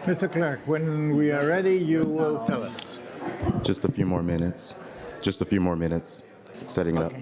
Mr. Clerk, when we are ready, you will tell us. Just a few more minutes. Just a few more minutes. Setting it up.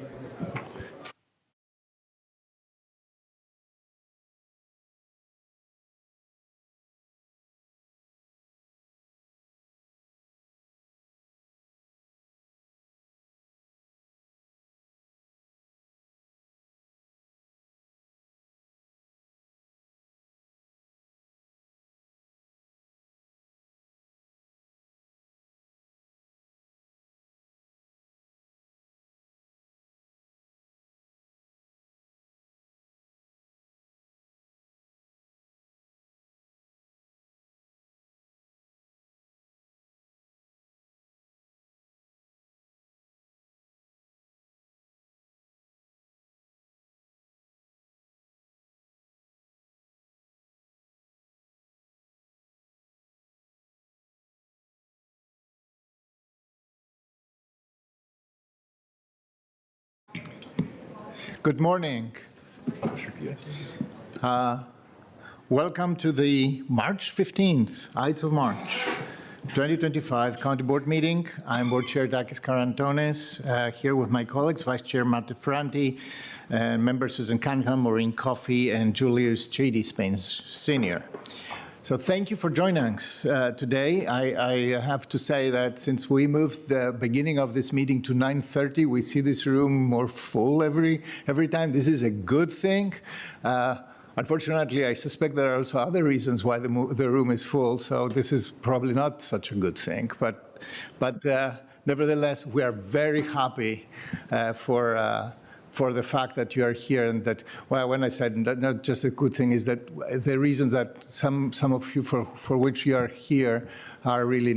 Good morning. Welcome to the March 15th, Ides of March, 2025 County Board meeting. I'm Board Chair Dakis Karantonis, here with my colleagues, Vice Chair Matt Franti, members Susan Cunningham, Maureen Coffey, and Julius Chidi Spain Sr. So thank you for joining us today. I have to say that since we moved the beginning of this meeting to 9:30, we see this room more full every time. This is a good thing. Unfortunately, I suspect there are also other reasons why the room is full, so this is probably not such a good thing. But nevertheless, we are very happy for the fact that you are here, and that, well, when I said that not just a good thing, is that the reasons that some of you for which you are here are really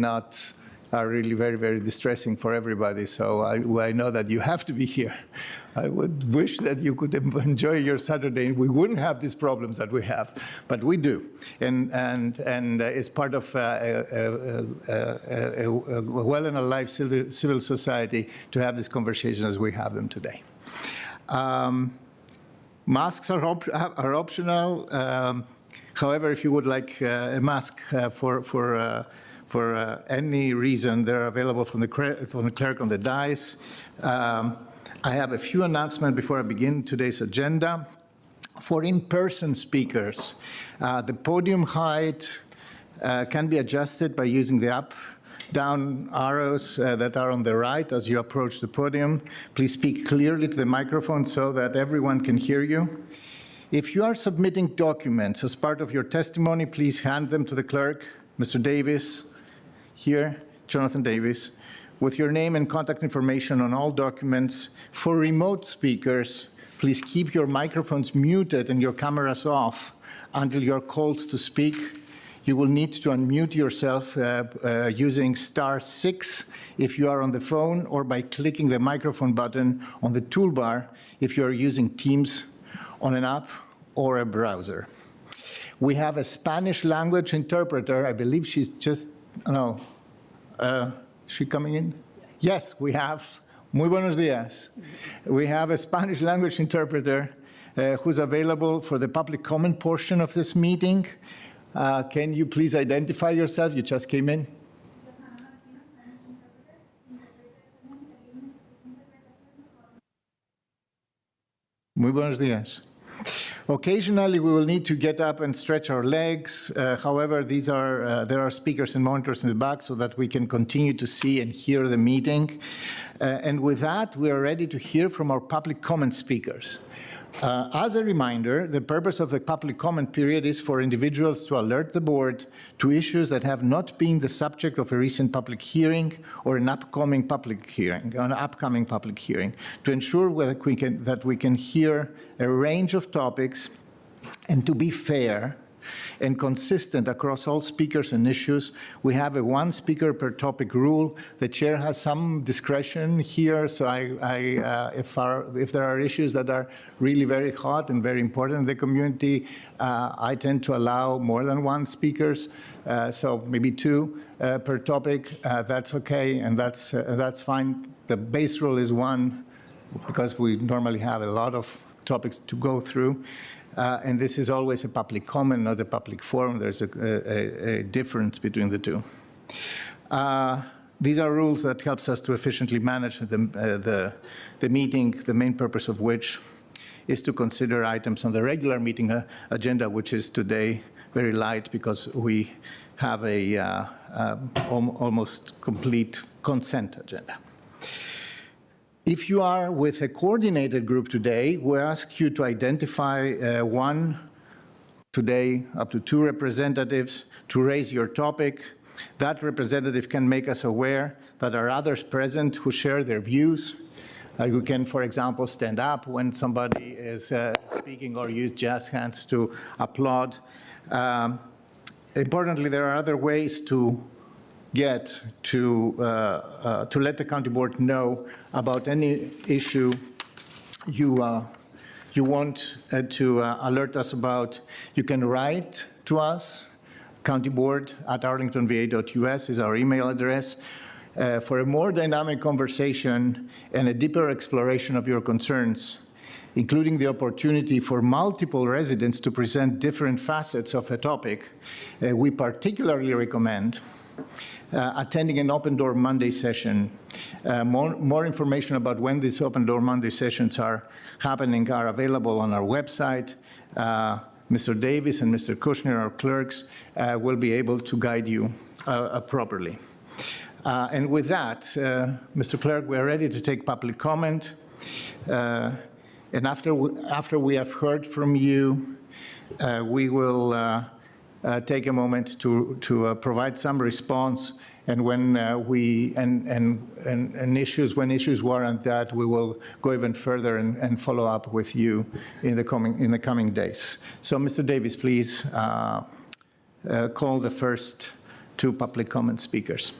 very, very distressing for everybody. So I know that you have to be here. I would wish that you could enjoy your Saturday. We wouldn't have these problems that we have, but we do. And it's part of a well and alive civil society to have these conversations as we have them today. Masks are optional. However, if you would like a mask for any reason, they're available from the clerk on the dais. I have a few announcements before I begin today's agenda. For in-person speakers, the podium height can be adjusted by using the up-down arrows that are on the right as you approach the podium. Please speak clearly to the microphone so that everyone can hear you. If you are submitting documents as part of your testimony, please hand them to the clerk, Mr. Davis, here, Jonathan Davis, with your name and contact information on all documents. For remote speakers, please keep your microphones muted and your cameras off until you're called to speak. You will need to unmute yourself using *6 if you are on the phone, or by clicking the microphone button on the toolbar if you are using Teams on an app or a browser. We have a Spanish language interpreter. I believe she's just, no, she coming in? Yes, we have. Muy buenos días. We have a Spanish language interpreter who's available for the public comment portion of this meeting. Can you please identify yourself? You just came in. Muy buenos días. Occasionally, we will need to get up and stretch our legs. However, there are speakers and monitors in the back so that we can continue to see and hear the meeting. And with that, we are ready to hear from our public comment speakers. As a reminder, the purpose of the public comment period is for individuals to alert the board to issues that have not been the subject of a recent public hearing or an upcoming public hearing, to ensure that we can hear a range of topics and to be fair and consistent across all speakers and issues. We have a one speaker per topic rule. The chair has some discretion here, so if there are issues that are really very hot and very important in the community, I tend to allow more than one speakers, so maybe two per topic. That's okay, and that's fine. The base rule is one, because we normally have a lot of topics to go through. And this is always a public comment, not a public forum. There's a difference between the two. These are rules that helps us to efficiently manage the meeting, the main purpose of which is to consider items on the regular meeting agenda, which is today very light because we have a almost complete consent agenda. If you are with a coordinated group today, we ask you to identify one, today up to 2 representatives, to raise your topic. That representative can make us aware that there are others present who share their views. You can, for example, stand up when somebody is speaking or use jazz hands to applaud. Importantly, there are other ways to get to let the county board know about any issue you want to alert us about. You can write to us. countyboard@arlingtonva.us is our email address. For a more dynamic conversation and a deeper exploration of your concerns, including the opportunity for multiple residents to present different facets of a topic, we particularly recommend attending an Open Door Monday session. More information about when these Open Door Monday sessions are happening are available on our website. Mr. Davis and Mr. Kushner, our clerks, will be able to guide you properly. And with that, Mr. Clerk, we're ready to take public comment. And after we have heard from you, we will take a moment to provide some response. And when when issues warrant that, we will go even further and follow up with you in the coming days. So, Mr. Davis, please call the first 2 public comment speakers.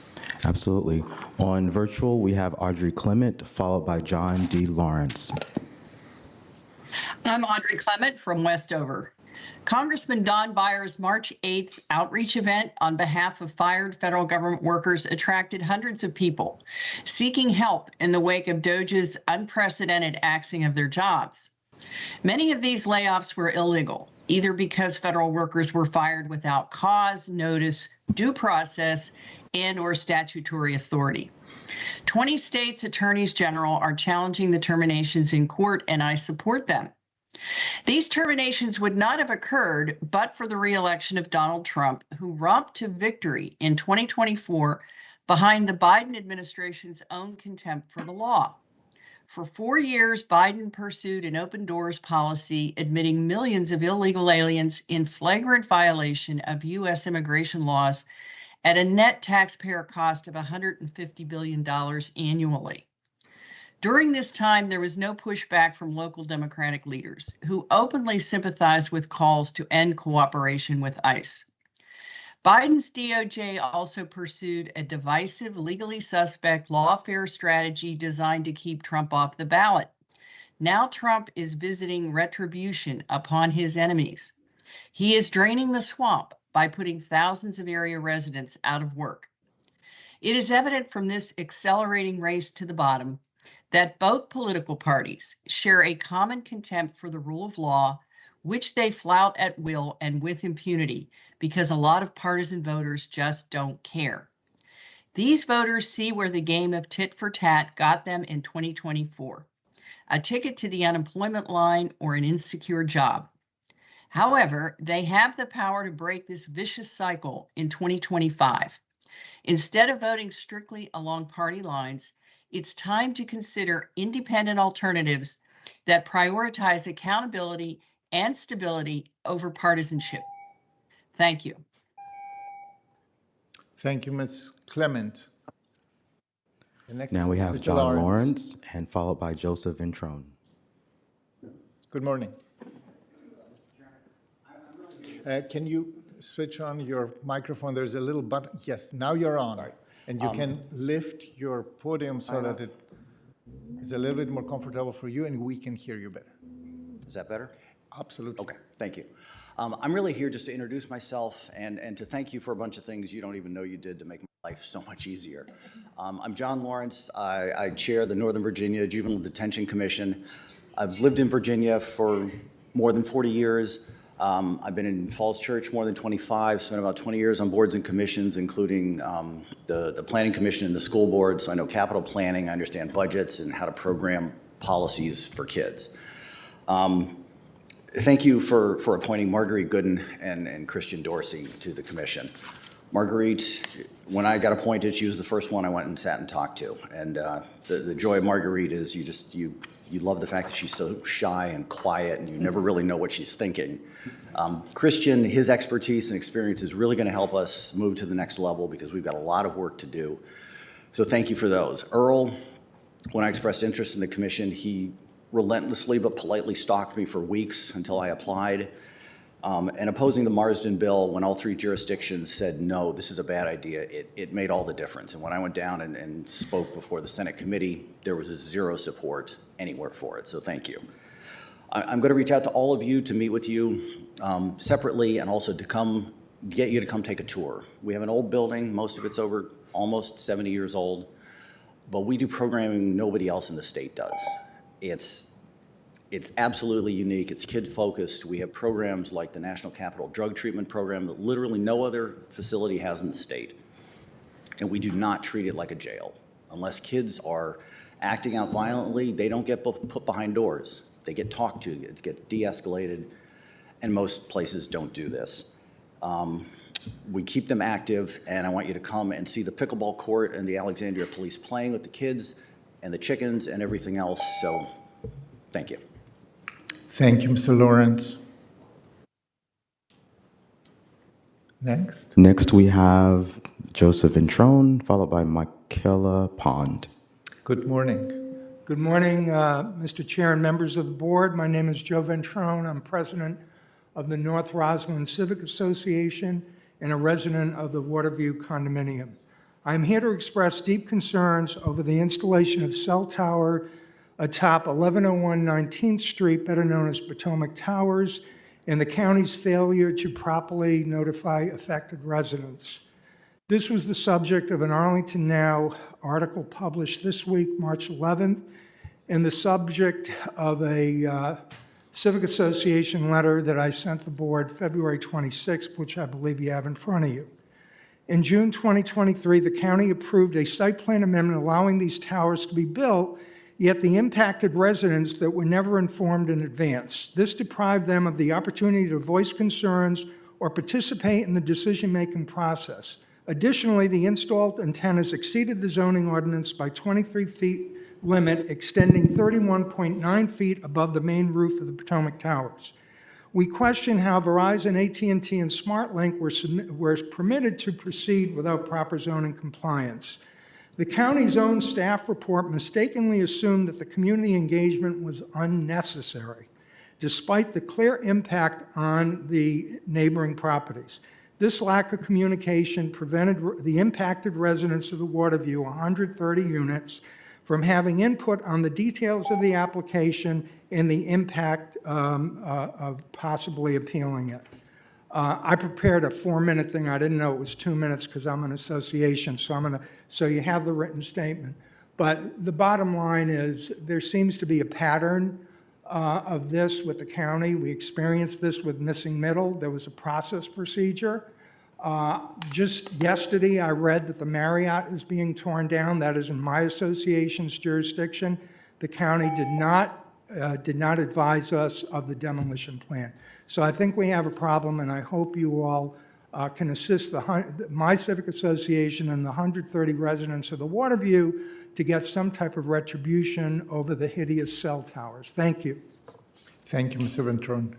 Absolutely. On virtual, we have Audrey Clement, followed by John D. Lawrence. I'm Audrey Clement from Westover. Congressman Don Byers' March 8th outreach event on behalf of fired federal government workers attracted hundreds of people seeking help in the wake of DOJ's unprecedented axing of their jobs. Many of these layoffs were illegal, either because federal workers were fired without cause, notice, due process, and/or statutory authority. 20 states' attorneys general are challenging the terminations in court, and I support them. These terminations would not have occurred but for the re-election of Donald Trump, who romped to victory in 2024 behind the Biden administration's own contempt for the law. For 4 years, Biden pursued an open doors policy, admitting millions of illegal aliens in flagrant violation of U.S. immigration laws at a net taxpayer cost of $150 billion annually. During this time, there was no pushback from local Democratic leaders who openly sympathized with calls to end cooperation with ICE. Biden's DOJ also pursued a divisive, legally suspect lawfare strategy designed to keep Trump off the ballot. Now Trump is visiting retribution upon his enemies. He is draining the swamp by putting thousands of area residents out of work. It is evident from this accelerating race to the bottom that both political parties share a common contempt for the rule of law, which they flout at will and with impunity because a lot of partisan voters just don't care. These voters see where the game of tit for tat got them in 2024, a ticket to the unemployment line or an insecure job. However, they have the power to break this vicious cycle in 2025. Instead of voting strictly along party lines, it's time to consider independent alternatives that prioritize accountability and stability over partisanship. Thank you. Thank you, Ms. Clement. Now we have Mr. John Lawrence, and followed by Joseph Ventrone. Good morning. Can you switch on your microphone? There's a little button. Yes, now you're on. Sorry. And you can lift your podium so that it is a little bit more comfortable for you and we can hear you better. Is that better? Absolutely. Okay, thank you. I'm really here just to introduce myself and to thank you for a bunch of things you don't even know you did to make my life so much easier. I'm John Lawrence. I chair the Northern Virginia Juvenile Detention Commission. I've lived in Virginia for more than 40 years. I've been in Falls Church more than 25, spent about 20 years on boards and commissions, including the Planning Commission and the school board. So I know capital planning, I understand budgets and how to program policies for kids. Thank you for appointing Marguerite Gooden and Christian Dorsey to the commission. Marguerite, when I got appointed, she was the first one I went and sat and talked to. And the joy of Marguerite is you love the fact that she's so shy and quiet and you never really know what she's thinking. Christian, his expertise and experience is really going to help us move to the next level because we've got a lot of work to do. So thank you for those. Earl, when I expressed interest in the commission, he relentlessly but politely stalked me for weeks until I applied. And opposing the Marsden bill, when all 3 jurisdictions said, no, this is a bad idea, it made all the difference. And when I went down and spoke before the Senate committee, there was zero support anywhere for it, so thank you. I'm going to reach out to all of you to meet with you separately and also to get you to come take a tour. We have an old building, most of it's over almost 70 years old, but we do programming nobody else in the state does. It's absolutely unique. It's kid-focused. We have programs like the National Capital Drug Treatment Program that literally no other facility has in the state. And we do not treat it like a jail. Unless kids are acting out violently, they don't get put behind doors. They get talked to, it gets de-escalated, and most places don't do this. We keep them active, and I want you to come and see the pickleball court and the Alexandria Police playing with the kids and the chickens and everything else, so thank you. Thank you, Mr. Lawrence. Next. Next, we have Joseph Ventrone, followed by Michaela Pond. Good morning. Good morning, Mr. Chair and members of the board. My name is Joe Ventrone. I'm president of the North Roslyn Civic Association and a resident of the Waterview condominium. I'm here to express deep concerns over the installation of cell tower atop 1101 19th Street, better known as Potomac Towers, and the county's failure to properly notify affected residents. This was the subject of an Arlington Now article published this week, March 11th, and the subject of a Civic Association letter that I sent the board February 26th, which I believe you have in front of you. In June 2023, the county approved a site plan amendment allowing these towers to be built, yet the impacted residents that were never informed in advance. This deprived them of the opportunity to voice concerns or participate in the decision-making process. Additionally, the installed antennas exceeded the zoning ordinance by 23 feet limit, extending 31.9 feet above the main roof of the Potomac Towers. We question how Verizon, AT&T, and SmartLink were permitted to proceed without proper zoning compliance. The county's own staff report mistakenly assumed that the community engagement was unnecessary, despite the clear impact on the neighboring properties. This lack of communication prevented the impacted residents of the Waterview, 130 units, from having input on the details of the application and the impact of possibly appealing it. I prepared a 4-minute thing. I didn't know it was 2 minutes because I'm an association, so you have the written statement. But the bottom line is there seems to be a pattern of this with the county. We experienced this with Missing Middle. There was a process procedure. Just yesterday, I read that the Marriott is being torn down. That is in my association's jurisdiction. The county did not advise us of the demolition plan. So I think we have a problem, and I hope you all can assist my civic association and the 130 residents of the Waterview to get some type of retribution over the hideous cell towers. Thank you. Thank you, Mr. Ventrone.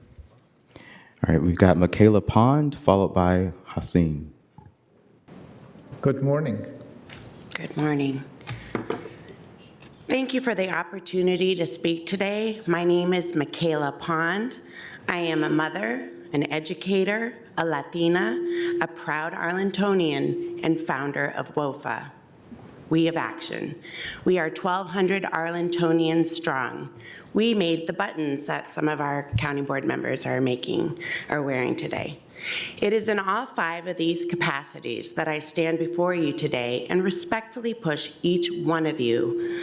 All right, we've got Michaela Pond, followed by Haseen. Good morning. Good morning. Thank you for the opportunity to speak today. My name is Michaela Pond. I am a mother, an educator, a Latina, a proud Arlingtonian, and founder of WOFA. We have action. We are 1,200 Arlingtonians strong. We made the buttons that some of our county board members are wearing today. It is in all 5 of these capacities that I stand before you today and respectfully push each one of you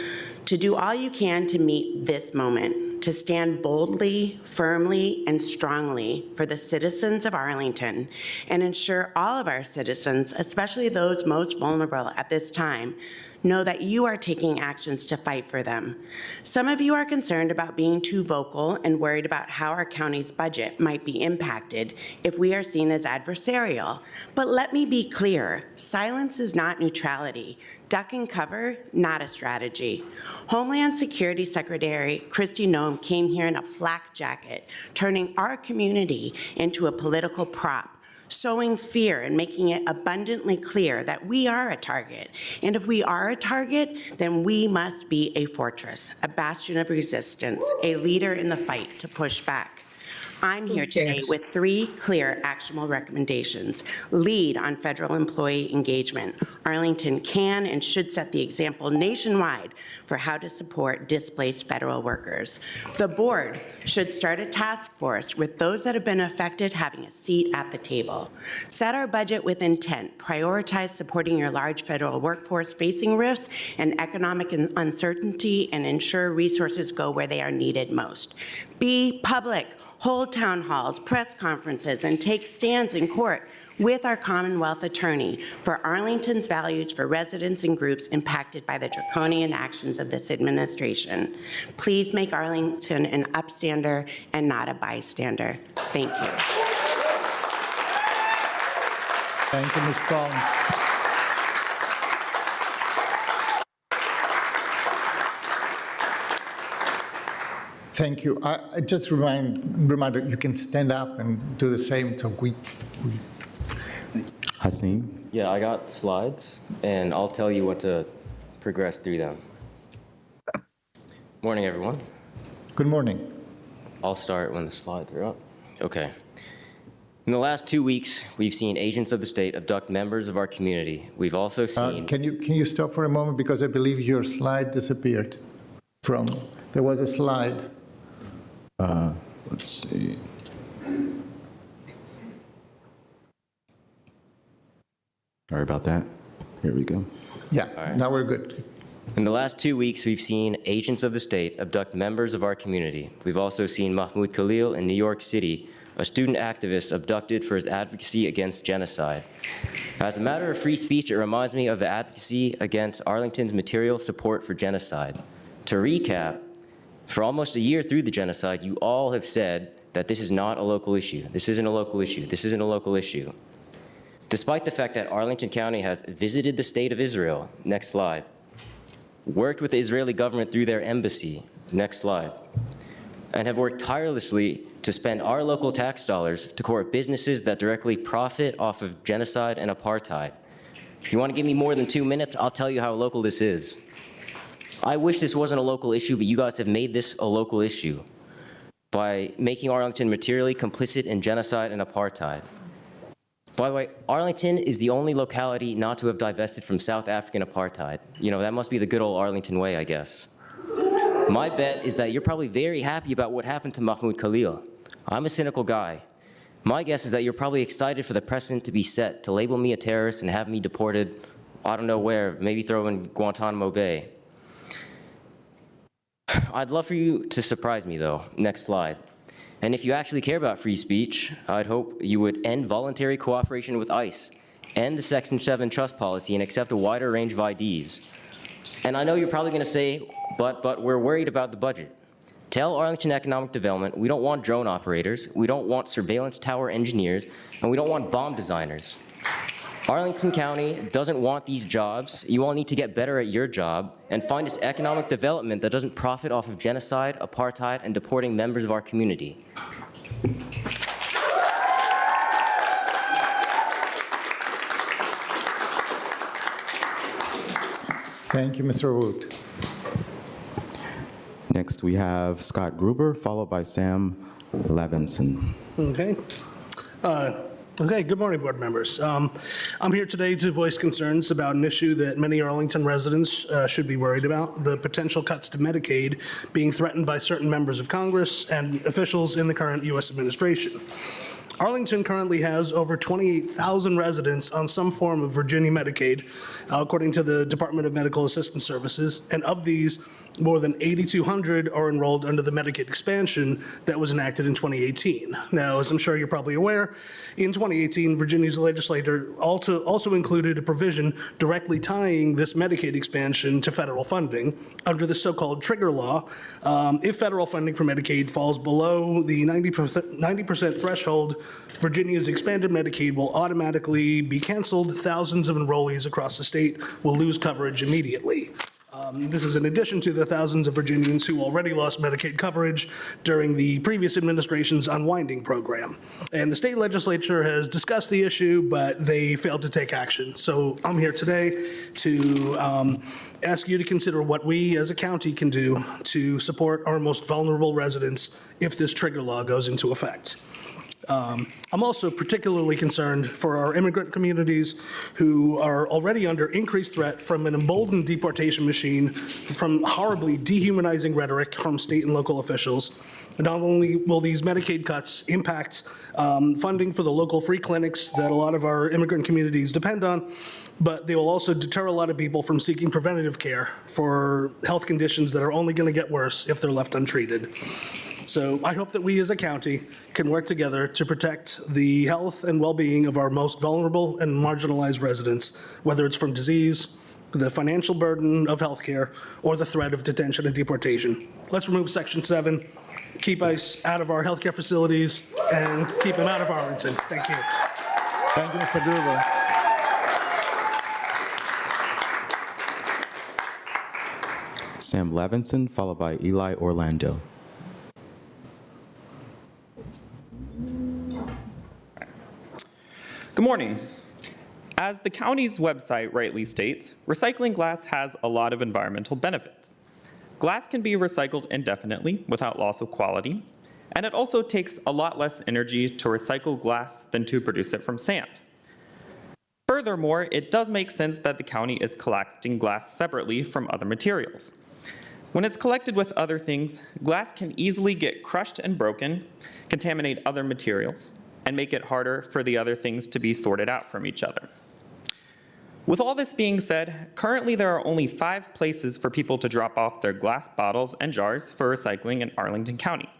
to do all you can to meet this moment, to stand boldly, firmly, and strongly for the citizens of Arlington and ensure all of our citizens, especially those most vulnerable at this time, know that you are taking actions to fight for them. Some of you are concerned about being too vocal and worried about how our county's budget might be impacted if we are seen as adversarial. But let me be clear, silence is not neutrality. Duck and cover, not a strategy. Homeland Security Secretary Kristi Noem came here in a flak jacket, turning our community into a political prop, sowing fear and making it abundantly clear that we are a target. And if we are a target, then we must be a fortress, a bastion of resistance, a leader in the fight to push back. I'm here today with 3 clear, actionable recommendations. Lead on federal employee engagement. Arlington can and should set the example nationwide for how to support displaced federal workers. The board should start a task force with those that have been affected having a seat at the table. Set our budget with intent. Prioritize supporting your large federal workforce facing risks and economic uncertainty, and ensure resources go where they are needed most. Be public. Hold town halls, press conferences, and take stands in court with our Commonwealth Attorney for Arlington's values for residents and groups impacted by the draconian actions of this administration. Please make Arlington an upstander and not a bystander. Thank you. Thank you, Ms. Collins. Thank you. I just reminder, you can stand up and do the same. So we Hasim? Yeah, I got slides, and I'll tell you what to progress through them. Morning, everyone. Good morning. I'll start when the slides are up. Okay. In the last 2 weeks, we've seen agents of the state abduct members of our community. We've also seen... Can you stop for a moment, because I believe your slide disappeared from, there was a slide. Let's see. Sorry about that. Here we go. Yeah, right. Now we're good. In the last 2 weeks, we've seen agents of the state abduct members of our community. We've also seen Mahmoud Khalil in New York City, a student activist abducted for his advocacy against genocide. As a matter of free speech, it reminds me of the advocacy against Arlington's material support for genocide. To recap, for almost a year through the genocide, you all have said that this is not a local issue. This isn't a local issue. This isn't a local issue. Despite the fact that Arlington County has visited the state of Israel, next slide, worked with the Israeli government through their embassy, next slide, and have worked tirelessly to spend our local tax dollars to court businesses that directly profit off of genocide and apartheid. If you want to give me more than 2 minutes, I'll tell you how local this is. I wish this wasn't a local issue, but you guys have made this a local issue by making Arlington materially complicit in genocide and apartheid. By the way, Arlington is the only locality not to have divested from South African apartheid. You know, that must be the good old Arlington way, I guess. My bet is that you're probably very happy about what happened to Mahmoud Khalil. I'm a cynical guy. My guess is that you're probably excited for the precedent to be set to label me a terrorist and have me deported, I don't know where, maybe throw in Guantanamo Bay. I'd love for you to surprise me, though. Next slide. And if you actually care about free speech, I'd hope you would end voluntary cooperation with ICE, end the Section 7 trust policy, and accept a wider range of IDs. And I know you're probably going to say, but we're worried about the budget. Tell Arlington Economic Development we don't want drone operators, we don't want surveillance tower engineers, and we don't want bomb designers. Arlington County doesn't want these jobs. You all need to get better at your job and find us economic development that doesn't profit off of genocide, apartheid, and deporting members of our community. Thank you, Mr. Wood. Next, we have Scott Gruber, followed by Sam Levinson. Okay. Okay, good morning, board members. I'm here today to voice concerns about an issue that many Arlington residents should be worried about, the potential cuts to Medicaid being threatened by certain members of Congress and officials in the current U.S. administration. Arlington currently has over 28,000 residents on some form of Virginia Medicaid, according to the Department of Medical Assistance Services, and of these, More than 8,200 are enrolled under the Medicaid expansion that was enacted in 2018. Now, as I'm sure you're probably aware, in 2018, Virginia's legislature also included a provision directly tying this Medicaid expansion to federal funding under the so-called trigger law. If federal funding for Medicaid falls below the 90% threshold, Virginia's expanded Medicaid will automatically be canceled. Thousands of enrollees across the state will lose coverage immediately. This is in addition to the thousands of Virginians who already lost Medicaid coverage during the previous administration's unwinding program. And the state legislature has discussed the issue, but they failed to take action. So I'm here today to ask you to consider what we as a county can do to support our most vulnerable residents if this trigger law goes into effect. I'm also particularly concerned for our immigrant communities who are already under increased threat from an emboldened deportation machine, from horribly dehumanizing rhetoric from state and local officials. And not only will these Medicaid cuts impact funding for the local free clinics that a lot of our immigrant communities depend on, but they will also deter a lot of people from seeking preventative care for health conditions that are only going to get worse if they're left untreated. So I hope that we as a county can work together to protect the health and well-being of our most vulnerable and marginalized residents, whether it's from disease, the financial burden of healthcare, or the threat of detention and deportation. Let's remove Section 7, keep ICE out of our healthcare facilities, and keep them out of Arlington. Thank you. Thank you, Mr. Duva. Sam Levinson, followed by Eli Orlando. Good morning. As the county's website rightly states, recycling glass has a lot of environmental benefits. Glass can be recycled indefinitely without loss of quality, and it also takes a lot less energy to recycle glass than to produce it from sand. Furthermore, it does make sense that the county is collecting glass separately from other materials. When it's collected with other things, glass can easily get crushed and broken, contaminate other materials, and make it harder for the other things to be sorted out from each other. With all this being said, currently there are only 5 places for people to drop off their glass bottles and jars for recycling in Arlington County: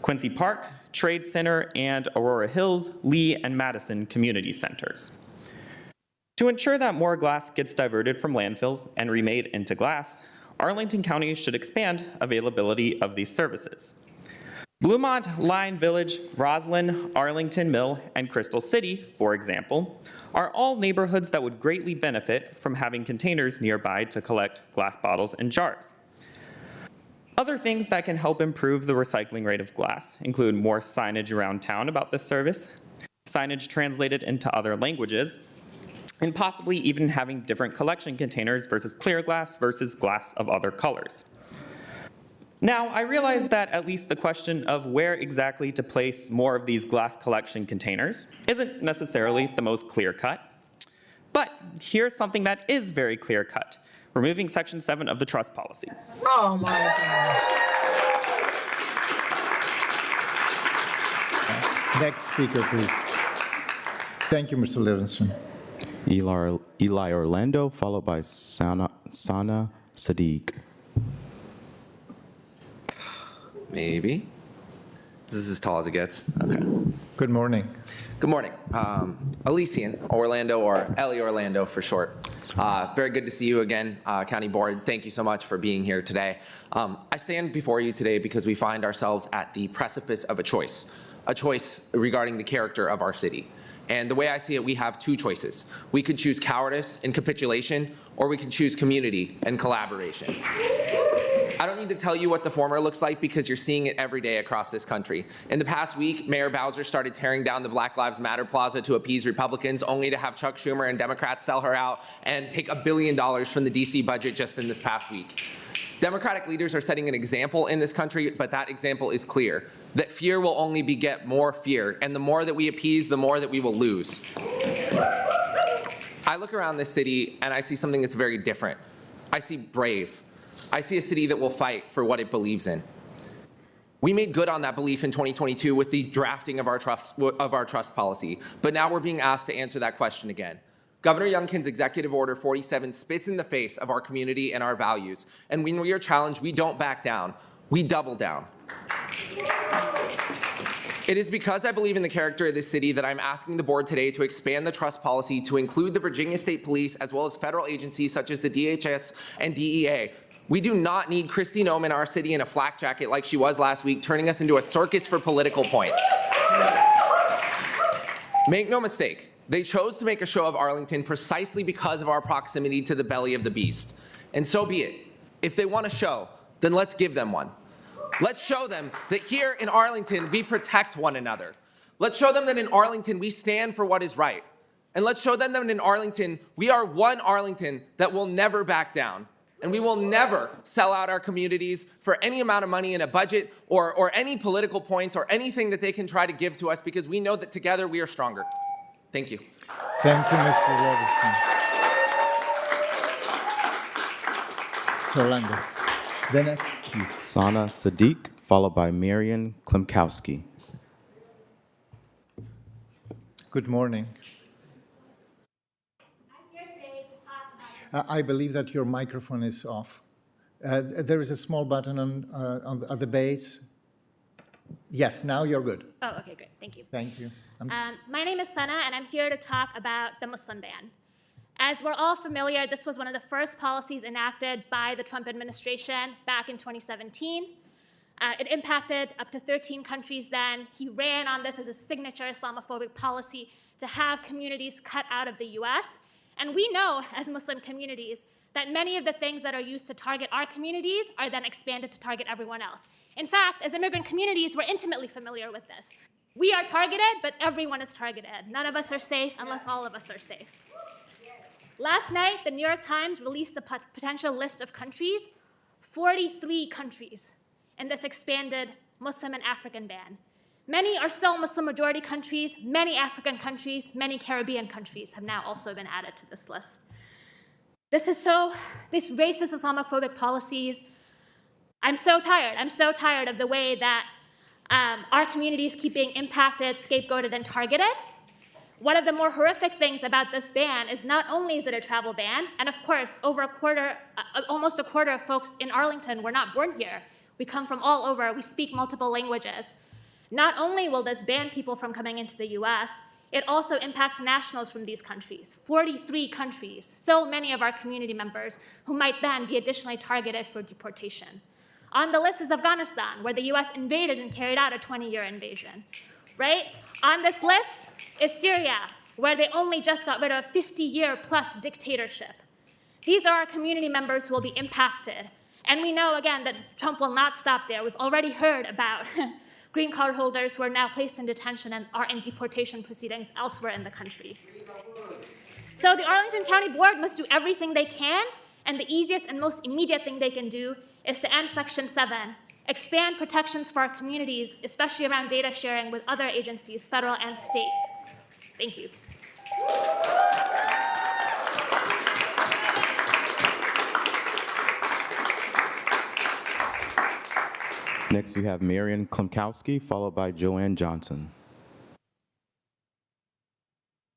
Quincy Park, Trade Center, and Aurora Hills, Lee, and Madison community centers. To ensure that more glass gets diverted from landfills and remade into glass, Arlington County should expand availability of these services. Bluemont, Line Village, Roslyn, Arlington Mill, and Crystal City, for example, are all neighborhoods that would greatly benefit from having containers nearby to collect glass bottles and jars. Other things that can help improve the recycling rate of glass include more signage around town about this service, signage translated into other languages, and possibly even having different collection containers versus clear glass versus glass of other colors. Now, I realize that at least the question of where exactly to place more of these glass collection containers isn't necessarily the most clear-cut. But here's something that is very clear-cut: removing Section 7 of the trust policy. Oh my God. Next speaker, please. Thank you, Mr. Levinson. Eli Orlando, followed by Sana Sadiq. Maybe. This is as tall as it gets. Okay. Good morning. Good morning. Elysian Orlando, or Ellie Orlando for short. Very good to see you again, County Board. Thank you so much for being here today. I stand before you today because we find ourselves at the precipice of a choice regarding the character of our city. And the way I see it, we have 2 choices. We could choose cowardice and capitulation, or we can choose community and collaboration. I don't need to tell you what the former looks like because you're seeing it every day across this country. In the past week, Mayor Bowser started tearing down the Black Lives Matter Plaza to appease Republicans, only to have Chuck Schumer and Democrats sell her out and take $1 billion from the DC budget just in this past week. Democratic leaders are setting an example in this country, but that example is clear: that fear will only beget more fear, and the more that we appease, the more that we will lose. I look around this city and I see something that's very different. I see brave. I see a city that will fight for what it believes in. We made good on that belief in 2022 with the drafting of our trust policy, but now we're being asked to answer that question again. Governor Youngkin's Executive Order 47 spits in the face of our community and our values. And when we are challenged, we don't back down. We double down. It is because I believe in the character of this city that I'm asking the board today to expand the trust policy to include the Virginia State Police as well as federal agencies such as the DHS and DEA. We do not need Kristi Noem in our city in a flak jacket like she was last week, turning us into a circus for political points. Make no mistake, they chose to make a show of Arlington precisely because of our proximity to the belly of the beast. And so be it. If they want a show, then let's give them one. Let's show them that here in Arlington, we protect one another. Let's show them that in Arlington, we stand for what is right. And let's show them that in Arlington, we are one Arlington that will never back down. And we will never sell out our communities for any amount of money in a budget or any political points or anything that they can try to give to us, because we know that together we are stronger. Thank you. Thank you, Mr. Levison. So, Orlando, the next, please. Sana Sadiq, followed by Marian Klimkowski. Good morning. I believe that your microphone is off. There is a small button at the base. Yes, now you're good. Oh, okay, great. Thank you. Thank you. My name is Sana, and I'm here to talk about the Muslim ban. As we're all familiar, this was one of the first policies enacted by the Trump administration back in 2017. It impacted up to 13 countries then. He ran on this as a signature Islamophobic policy to have communities cut out of the US. And we know, as Muslim communities, that many of the things that are used to target our communities are then expanded to target everyone else. In fact, as immigrant communities, we're intimately familiar with this. We are targeted, but everyone is targeted. None of us are safe unless all of us are safe. Last night, the New York Times released a potential list of countries, 43 countries in this expanded Muslim and African ban. Many are still Muslim-majority countries, many African countries, many Caribbean countries have now also been added to this list. These racist Islamophobic policies, I'm so tired. I'm so tired of the way that our communities keep being impacted, scapegoated, and targeted. One of the more horrific things about this ban is not only is it a travel ban, and of course, almost a quarter of folks in Arlington were not born here. We come from all over, we speak multiple languages. Not only will this ban people from coming into the US, it also impacts nationals from these countries, 43 countries, so many of our community members who might then be additionally targeted for deportation. On the list is Afghanistan, where the US invaded and carried out a 20-year invasion, right? On this list is Syria, where they only just got rid of a 50-year-plus dictatorship. These are our community members who will be impacted. And we know, again, that Trump will not stop there. We've already heard about green card holders who are now placed in detention and are in deportation proceedings elsewhere in the country. So the Arlington County Board must do everything they can, and the easiest and most immediate thing they can do is to end Section 7, expand protections for our communities, especially around data sharing with other agencies, federal and state. Thank you. Next, we have Marian Klimkowski, followed by Joanne Johnson.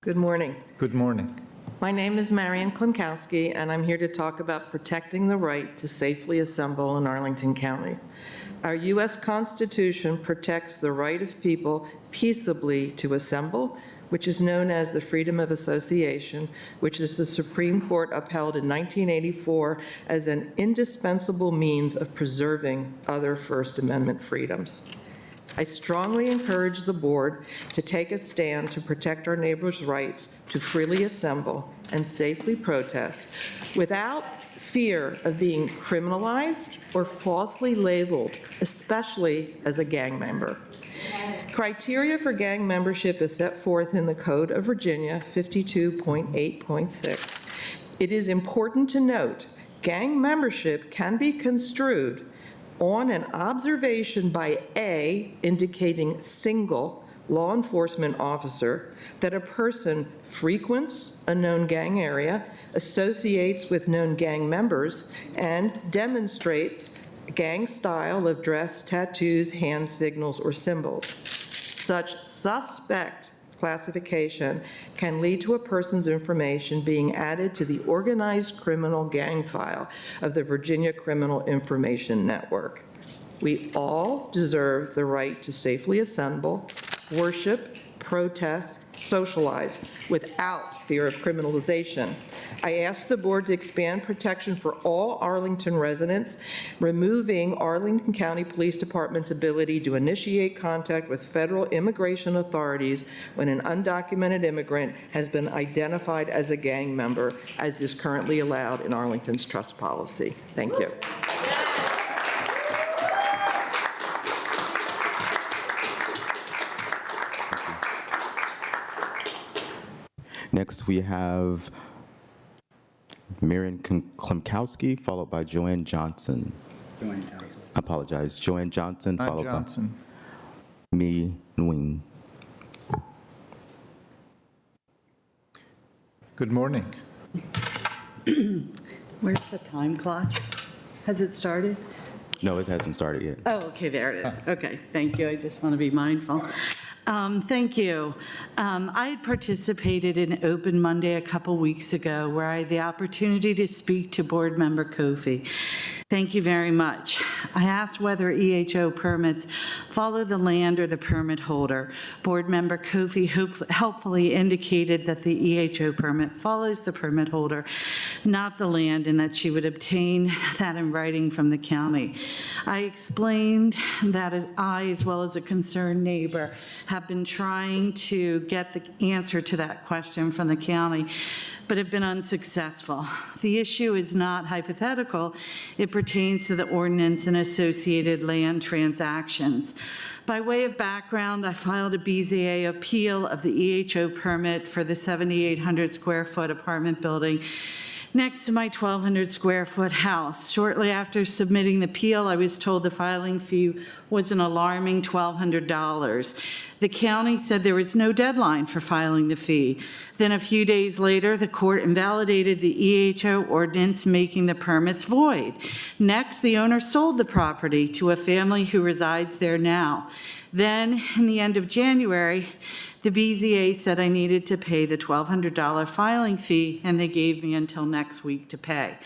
Good morning. Good morning. My name is Marian Klimkowski, and I'm here to talk about protecting the right to safely assemble in Arlington County. Our U.S. Constitution protects the right of people peaceably to assemble, which is known as the freedom of association, which is the Supreme Court upheld in 1984 as an indispensable means of preserving other First Amendment freedoms. I strongly encourage the board to take a stand to protect our neighbors' rights to freely assemble and safely protest without fear of being criminalized or falsely labeled, especially as a gang member. Criteria for gang membership is set forth in the Code of Virginia 52.8.6. It is important to note gang membership can be construed on an observation by A, indicating single law enforcement officer, that a person frequents a known gang area, associates with known gang members, and demonstrates gang style of dress, tattoos, hand signals, or symbols. Such suspect classification can lead to a person's information being added to the organized criminal gang file of the Virginia Criminal Information Network. We all deserve the right to safely assemble, worship, protest, socialize without fear of criminalization. I ask the board to expand protection for all Arlington residents, removing Arlington County Police Department's ability to initiate contact with federal immigration authorities when an undocumented immigrant has been identified as a gang member, as is currently allowed in Arlington's trust policy. Thank you. Next, we have Marian Klimkowski, followed by Joanne Johnson. Joanne Johnson. Apologize. Joanne Johnson, followed Johnson. by Mi Nguyen. Good morning. Where's the time clock? Has it started? No, it hasn't started yet. Oh, okay, there it is. Okay, thank you. I just want to be mindful. Thank you. I had participated in Open Monday a couple weeks ago where I had the opportunity to speak to Board Member Kofi. Thank you very much. I asked whether EHO permits follow the land or the permit holder. Board Member Kofi helpfully indicated that the EHO permit follows the permit holder, not the land, and that she would obtain that in writing from the county. I explained that as well as a concerned neighbor, have been trying to get the answer to that question from the county, but have been unsuccessful. The issue is not hypothetical. It pertains to the ordinance and associated land transactions. By way of background, I filed a BZA appeal of the EHO permit for the 7,800 square foot apartment building next to my 1,200 square foot house. Shortly after submitting the appeal, I was told the filing fee was an alarming $1,200. The county said there was no deadline for filing the fee. Then a few days later, the court invalidated the EHO ordinance, making the permits void. Next, the owner sold the property to a family who resides there now. Then, in the end of January, the BZA said I needed to pay the $1,200 filing fee, and they gave me until next week to pay.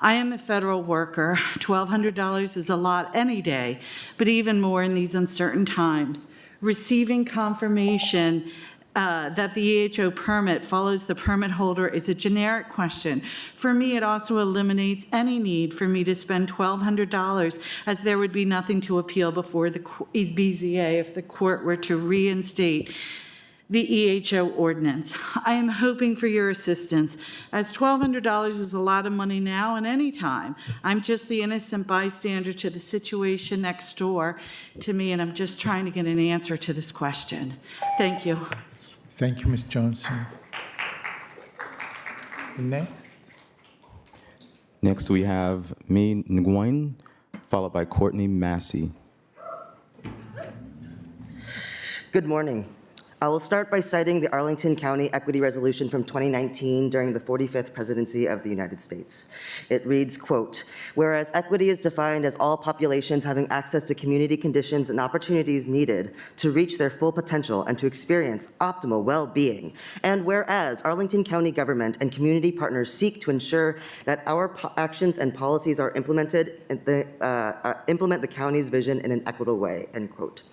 I am a federal worker. $1,200 is a lot any day, but even more in these uncertain times. Receiving confirmation that the EHO permit follows the permit holder is a generic question. For me, it also eliminates any need for me to spend $1,200, as there would be nothing to appeal before the BZA if the court were to reinstate the EHO ordinance. I am hoping for your assistance, as $1,200 is a lot of money now and any time. I'm just the innocent bystander to the situation next door to me, and I'm just trying to get an answer to this question. Thank you. Thank you, Ms. Johnson. Next. Next, we have Mi Nguyen, followed by Courtney Massey. Good morning. I will start by citing the Arlington County Equity Resolution from 2019 during the 45th presidency of the United States. It reads, quote, "Whereas equity is defined as all populations having access to community conditions and opportunities needed to reach their full potential and to experience optimal well-being, and whereas Arlington County government and community partners seek to ensure that our actions and policies are implement the county's vision in an equitable way," end quote.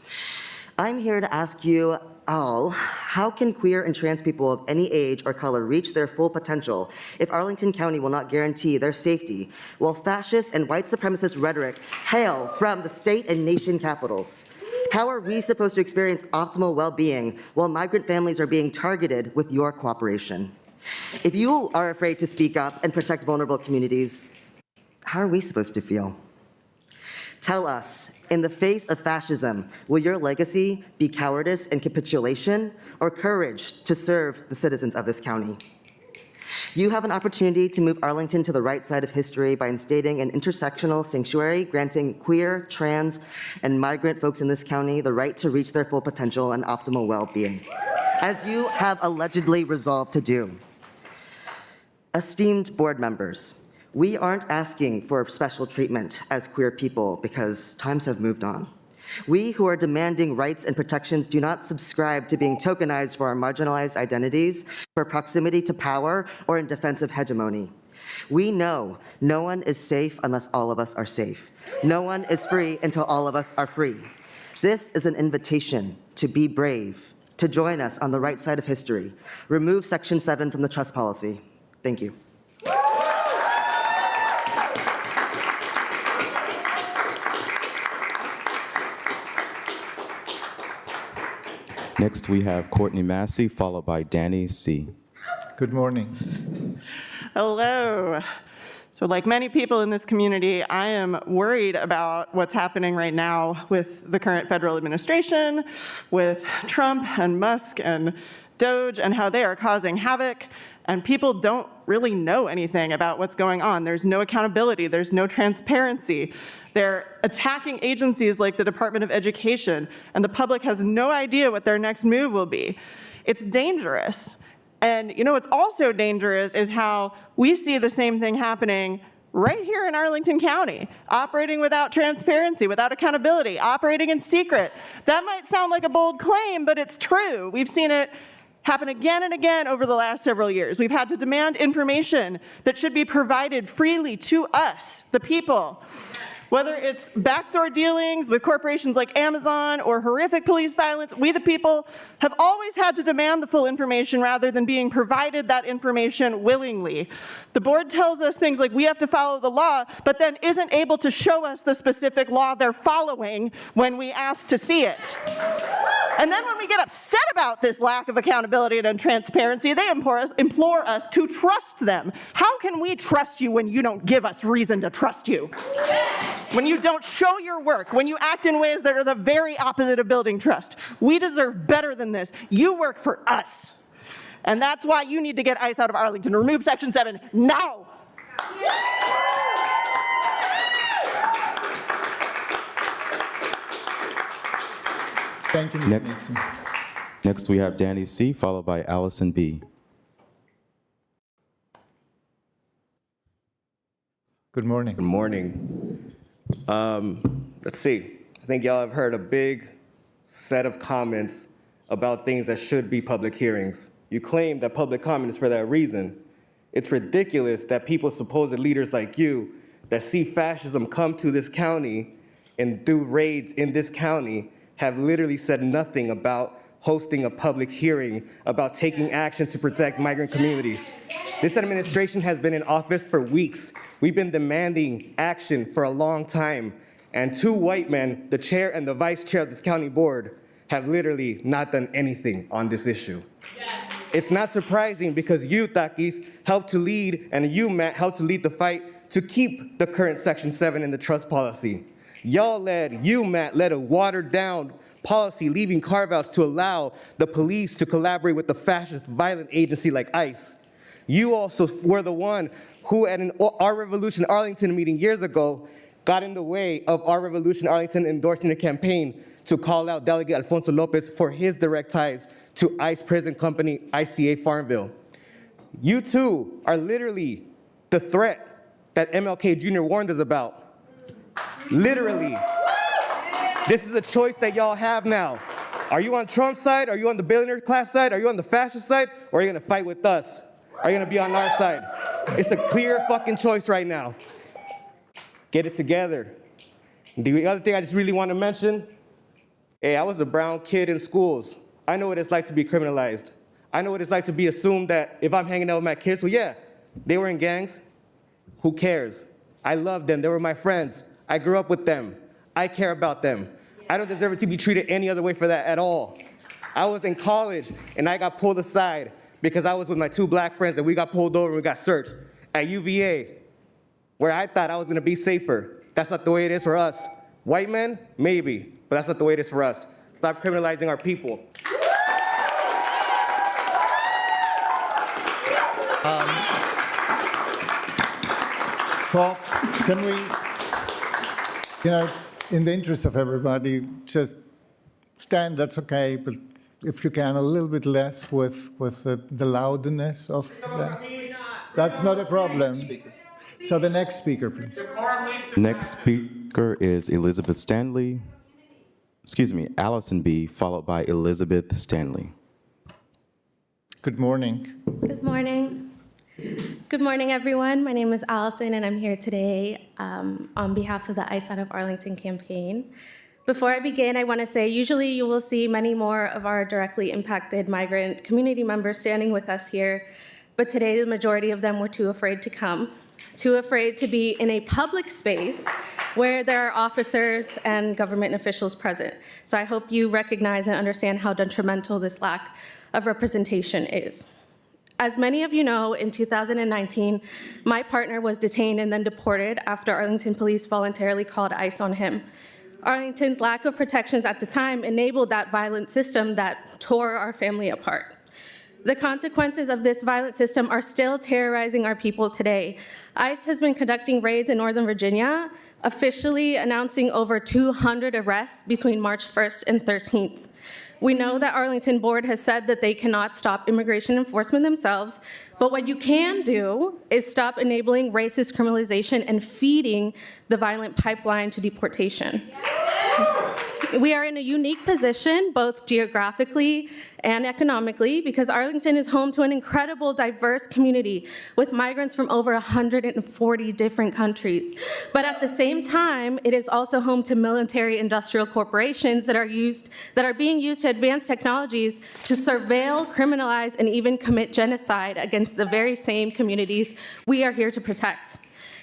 I'm here to ask you all, how can queer and trans people of any age or color reach their full potential if Arlington County will not guarantee their safety, while fascist and white supremacist rhetoric hail from the state and nation capitals? How are we supposed to experience optimal well-being while migrant families are being targeted with your cooperation? If you are afraid to speak up and protect vulnerable communities, how are we supposed to feel? Tell us, in the face of fascism, will your legacy be cowardice and capitulation, or courage to serve the citizens of this county? You have an opportunity to move Arlington to the right side of history by instating an intersectional sanctuary, granting queer, trans, and migrant folks in this county the right to reach their full potential and optimal well-being, as you have allegedly resolved to do. Esteemed board members, we aren't asking for special treatment as queer people because times have moved on. We who are demanding rights and protections do not subscribe to being tokenized for our marginalized identities, for proximity to power, or in defense of hegemony. We know no one is safe unless all of us are safe. No one is free until all of us are free. This is an invitation to be brave, to join us on the right side of history. Remove Section 7 from the trust policy. Thank you. Next, we have Courtney Massey, followed by Danny C. Good morning. Hello. So like many people in this community, I am worried about what's happening right now with the current federal administration, with Trump and Musk and Doge, and how they are causing havoc, and people don't really know anything about what's going on. There's no accountability, there's no transparency. They're attacking agencies like the Department of Education, and the public has no idea what their next move will be. It's dangerous. And you know what's also dangerous is how we see the same thing happening right here in Arlington County, operating without transparency, without accountability, operating in secret. That might sound like a bold claim, but it's true. We've seen it happen again and again over the last several years. We've had to demand information that should be provided freely to us, the people. Whether it's backdoor dealings with corporations like Amazon or horrific police violence, we the people have always had to demand the full information rather than being provided that information willingly. The board tells us things like we have to follow the law, but then isn't able to show us the specific law they're following when we ask to see it. And then when we get upset about this lack of accountability and transparency, they implore us to trust them. How can we trust you when you don't give us reason to trust you? When you don't show your work, when you act in ways that are the very opposite of building trust. We deserve better than this. You work for us. And that's why you need to get ICE out of Arlington. Remove Section 7 now. Thank you, Ms. Mason. Next, we have Danny C., followed by Allison B. Good morning. Good morning. Let's see. I think y'all have heard a big set of comments about things that should be public hearings. You claim that public comment is for that reason. It's ridiculous that people, supposed leaders like you, that see fascism come to this county and do raids in this county, have literally said nothing about hosting a public hearing about taking action to protect migrant communities. This administration has been in office for weeks. We've been demanding action for a long time. And two white men, the chair and the vice chair of this county board, have literally not done anything on this issue. It's not surprising because you, Takis, helped to lead, and you, Matt, helped to lead the fight to keep the current Section 7 in the trust policy. You, Matt, led a watered-down policy leaving carve-outs to allow the police to collaborate with the fascist violent agency like ICE. You also were the one who at an Our Revolution Arlington meeting years ago got in the way of Our Revolution Arlington endorsing a campaign to call out Delegate Alfonso Lopez for his direct ties to ICE prison company ICA Farmville. You too are literally the threat that MLK Jr. warned us about. Literally. This is a choice that y'all have now. Are you on Trump's side? Are you on the billionaire class side? Are you on the fascist side? Or are you gonna fight with us? Are you gonna be on our side? It's a clear fucking choice right now. Get it together. The other thing I just really want to mention, hey, I was a brown kid in schools. I know what it's like to be criminalized. I know what it's like to be assumed that if I'm hanging out with my kids, well, yeah, they were in gangs. Who cares? I love them. They were my friends. I grew up with them. I care about them. I don't deserve to be treated any other way for that at all. I was in college and I got pulled aside because I was with my two black friends and we got pulled over and we got searched at UVA, where I thought I was gonna be safer. That's not the way it is for us. White men, maybe, but that's not the way it is for us. Stop criminalizing our people. Folks, can we, in the interest of everybody, just stand, that's okay, but if you can, a little bit less with the loudness of that. That's not a problem. So the next speaker, please. Next speaker is Elizabeth Stanley, Allison B., followed by Elizabeth Stanley. Good morning. Good morning. Good morning, everyone. My name is Allison, and I'm here today on behalf of the ICE Out of Arlington campaign. Before I begin, I want to say usually you will see many more of our directly impacted migrant community members standing with us here, but today the majority of them were too afraid to come, too afraid to be in a public space where there are officers and government officials present. So I hope you recognize and understand how detrimental this lack of representation is. As many of you know, in 2019, my partner was detained and then deported after Arlington police voluntarily called ICE on him. Arlington's lack of protections at the time enabled that violent system that tore our family apart. The consequences of this violent system are still terrorizing our people today. ICE has been conducting raids in Northern Virginia, officially announcing over 200 arrests between March 1st and 13th. We know that Arlington Board has said that they cannot stop immigration enforcement themselves, but what you can do is stop enabling racist criminalization and feeding the violent pipeline to deportation. We are in a unique position, both geographically and economically, because Arlington is home to an incredible, diverse community with migrants from over 140 different countries. But at the same time, it is also home to military-industrial corporations that are being used to advance technologies to surveil, criminalize, and even commit genocide against the very same communities we are here to protect.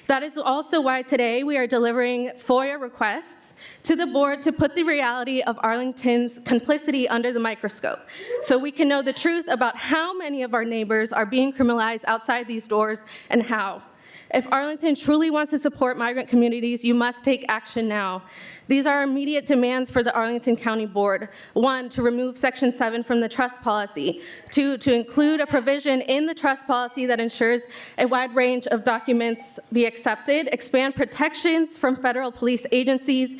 That is also why today we are delivering FOIA requests to the board to put the reality of Arlington's complicity under the microscope, so we can know the truth about how many of our neighbors are being criminalized outside these doors and how. If Arlington truly wants to support migrant communities, you must take action now. These are immediate demands for the Arlington County Board. 1, to remove Section 7 from the trust policy. 2, to include a provision in the trust policy that ensures a wide range of documents be accepted, expand protections from federal police agencies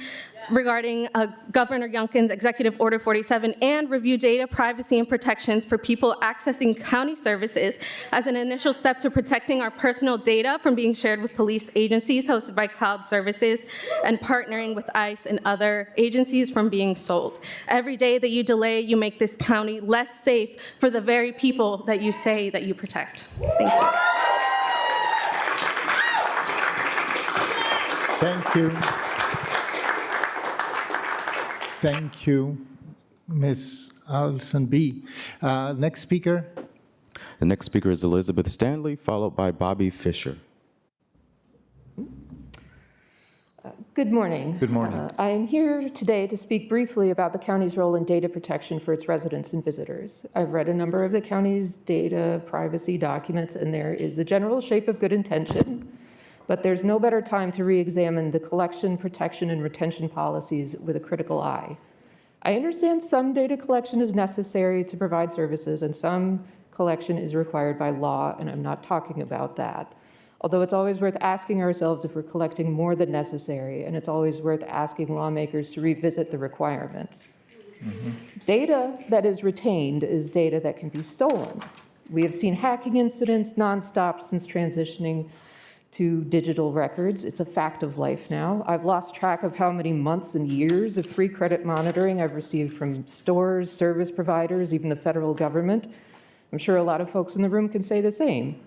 regarding Governor Youngkin's Executive Order 47, and review data privacy and protections for people accessing county services as an initial step to protecting our personal data from being shared with police agencies hosted by cloud services and partnering with ICE and other agencies from being sold. Every day that you delay, you make this county less safe for the very people that you say that you protect. Thank you. Thank you. Thank you, Ms. Allison B. Next speaker. The next speaker is Elizabeth Stanley, followed by Bobby Fisher. Good morning. Good morning. I am here today to speak briefly about the county's role in data protection for its residents and visitors. I've read a number of the county's data privacy documents, and there is the general shape of good intention, but there's no better time to re-examine the collection, protection, and retention policies with a critical eye. I understand some data collection is necessary to provide services, and some collection is required by law, and I'm not talking about that. Although it's always worth asking ourselves if we're collecting more than necessary, and it's always worth asking lawmakers to revisit the requirements. Data that is retained is data that can be stolen. We have seen hacking incidents nonstop since transitioning to digital records. It's a fact of life now. I've lost track of how many months and years of free credit monitoring I've received from stores, service providers, even the federal government. I'm sure a lot of folks in the room can say the same.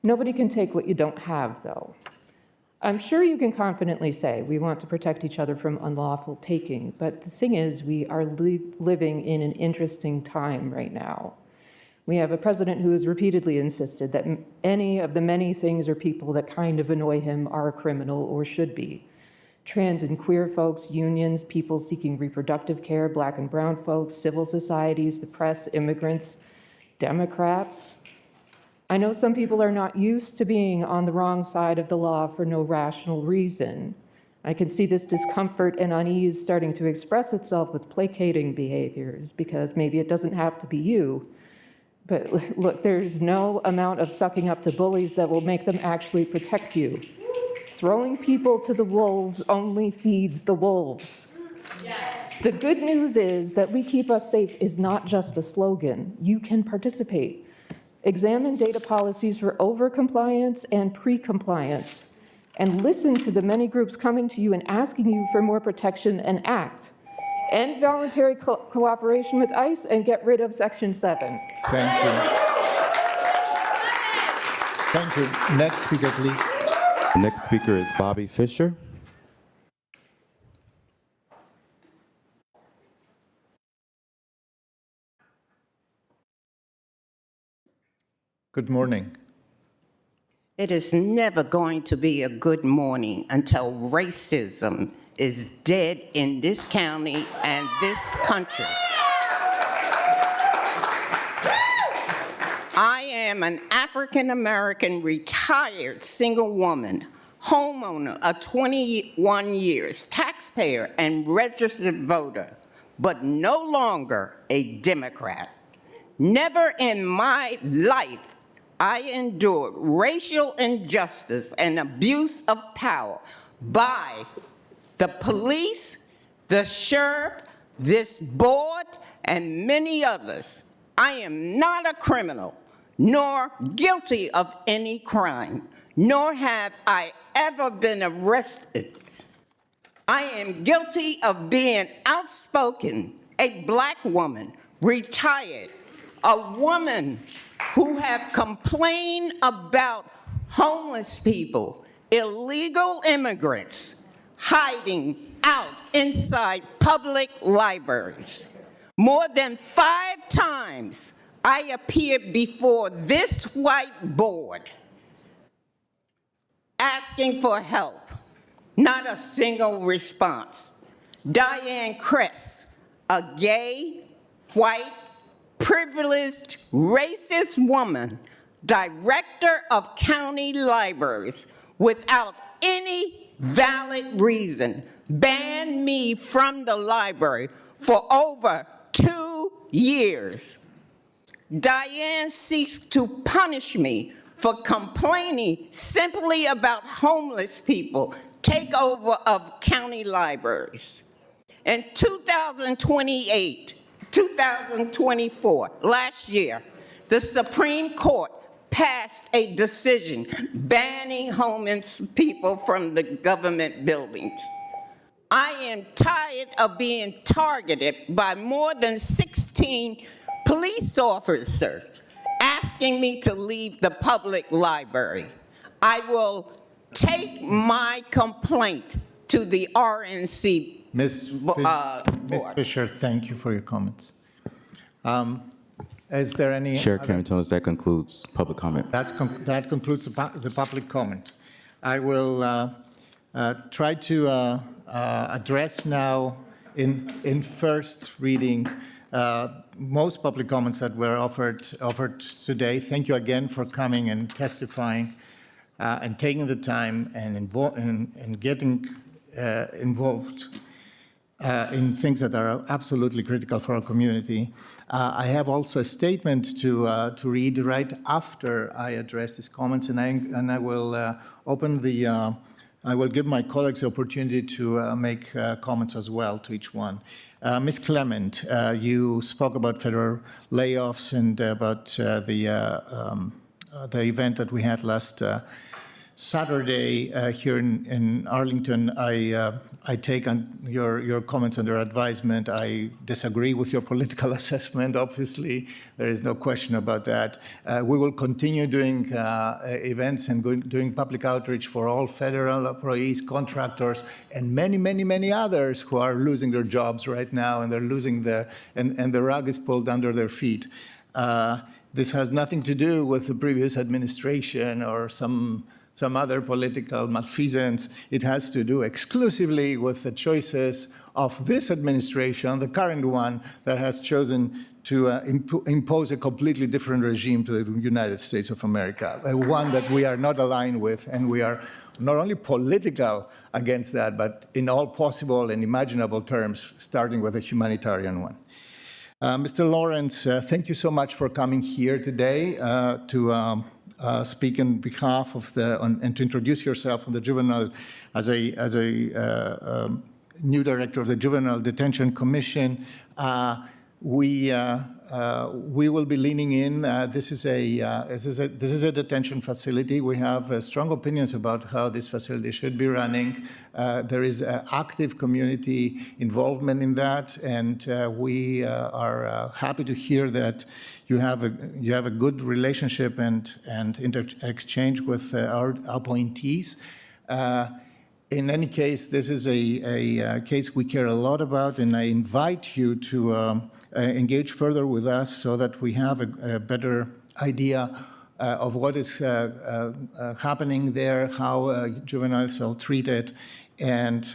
Nobody can take what you don't have, though. I'm sure you can confidently say we want to protect each other from unlawful taking, but the thing is, we are living in an interesting time right now. We have a president who has repeatedly insisted that any of the many things or people that kind of annoy him are criminal or should be. Trans and queer folks, unions, people seeking reproductive care, Black and brown folks, civil societies, the press, immigrants, Democrats. I know some people are not used to being on the wrong side of the law for no rational reason. I can see this discomfort and unease starting to express itself with placating behaviors, because maybe it doesn't have to be you. But look, there's no amount of sucking up to bullies that will make them actually protect you. Throwing people to the wolves only feeds the wolves. Yes. The good news is that We Keep Us Safe is not just a slogan. You can participate. Examine data policies for overcompliance and pre-compliance, and listen to the many groups coming to you and asking you for more protection and act. end voluntary cooperation with ICE, and get rid of Section 7. Thank you. Thank you. Next speaker, please. Next speaker is Bobby Fischer. Good morning. It is never going to be a good morning until racism is dead in this county and this country. I am an African-American retired single woman, homeowner of 21 years, taxpayer and registered voter, but no longer a Democrat. Never in my life I endured racial injustice and abuse of power by the police, the sheriff, this board, and many others. I am not a criminal, nor guilty of any crime, nor have I ever been arrested. I am guilty of being outspoken, a Black woman, retired, a woman who have complained about homeless people, illegal immigrants, hiding out inside public libraries. More than 5 times, I appeared before this white board asking for help. Not a single response. Diane Kress, a gay, white, privileged, racist woman, director of county libraries, without any valid reason, banned me from the library for over 2 years. Diane seeks to punish me for complaining simply about homeless people, takeover of county libraries. In 2024, last year, the Supreme Court passed a decision banning homeless people from the government buildings. I am tired of being targeted by more than 16 police officers asking me to leave the public library. I will take my complaint to the RNC Ms. Fisher, thank you for your comments. Is there any Chair other- Carrington, that concludes public comment. That concludes the public comment. I will try to address now in first reading most public comments that were offered today. Thank you again for coming and testifying and taking the time and getting involved in things that are absolutely critical for our community. I have also a statement to read right after I address these comments, and I will open the. I will give my colleagues the opportunity to make comments as well to each one. Ms. Clement, you spoke about federal layoffs and about the event that we had last Saturday here in Arlington. I take on your comments under advisement. I disagree with your political assessment, obviously. There is no question about that. We will continue doing events and doing public outreach for all federal employees, contractors, and many, many, many others who are losing their jobs right now, and they're losing and the rug is pulled under their feet. This has nothing to do with the previous administration or some other political malfeasance. It has to do exclusively with the choices of this administration, the current one, that has chosen to impose a completely different regime to the United States of America, one that we are not aligned with, and we are not only political against that, but in all possible and imaginable terms, starting with a humanitarian one. Mr. Lawrence, thank you so much for coming here today to speak on behalf of and to introduce yourself on the juvenile as a new director of the Juvenile Detention Commission. we will be leaning in. This is a detention facility. We have strong opinions about how this facility should be running. There is active community involvement in that, and we are happy to hear that you have a good relationship and exchange with our appointees. In any case, this is a case we care a lot about, and I invite you to engage further with us so that we have a better idea of what is happening there, how juveniles are treated, and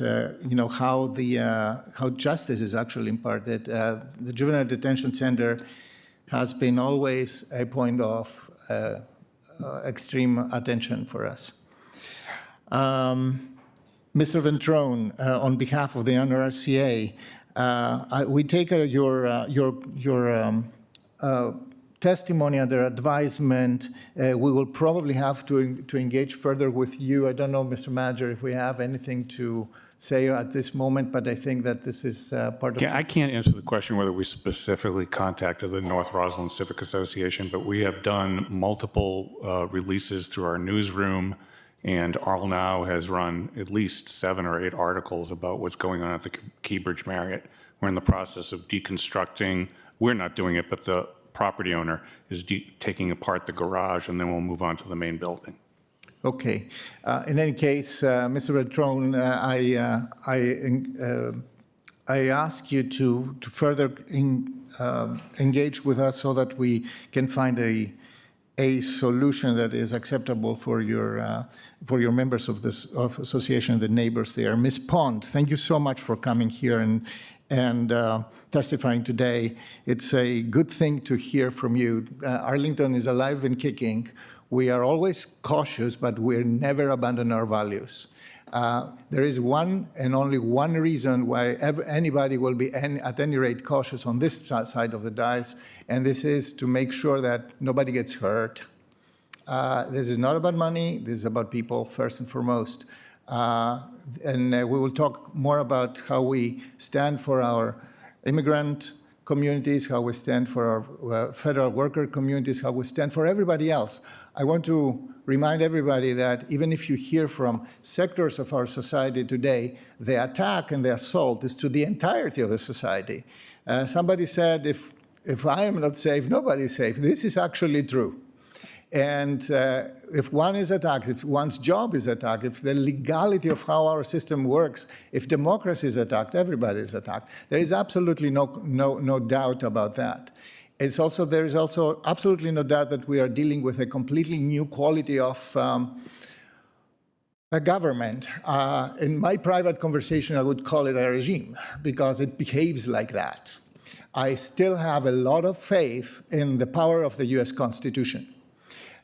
how justice is actually imparted. The Juvenile Detention Center has been always a point of extreme attention for us. Mr. Ventrone, on behalf of the NRCA, we take your testimony under advisement. We will probably have to engage further with you. I don't know, Mr. Manager, if we have anything to say at this moment, but I think that this is part of. Yeah, I can't answer the question whether we specifically contacted the North Roslyn Civic Association, but we have done multiple releases through our newsroom. And Arl Now has run at least 7 or 8 articles about what's going on at the Keybridge Marriott. We're in the process of deconstructing. We're not doing it, but the property owner is taking apart the garage, and then we'll move on to the main building. Okay. In any case, Mr. Ventrone, I ask you to further engage with us so that we can find a solution that is acceptable for your members of this association, the neighbors there. Ms. Pond, thank you so much for coming here and testifying today. It's a good thing to hear from you. Arlington is alive and kicking. We are always cautious, but we never abandon our values. There is one and only one reason why anybody will be at any rate cautious on this side of the dais, and this is to make sure that nobody gets hurt. This is not about money. This is about people first and foremost. And we will talk more about how we stand for our immigrant communities, how we stand for our federal worker communities, how we stand for everybody else. I want to remind everybody that even if you hear from sectors of our society today, the attack and the assault is to the entirety of the society. Somebody said, if I am not safe, nobody is safe. This is actually true. And if one is attacked, if one's job is attacked, if the legality of how our system works, if democracy is attacked, everybody is attacked. There is absolutely no doubt about that. There is also absolutely no doubt that we are dealing with a completely new quality of a government. In my private conversation, I would call it a regime because it behaves like that. I still have a lot of faith in the power of the US Constitution.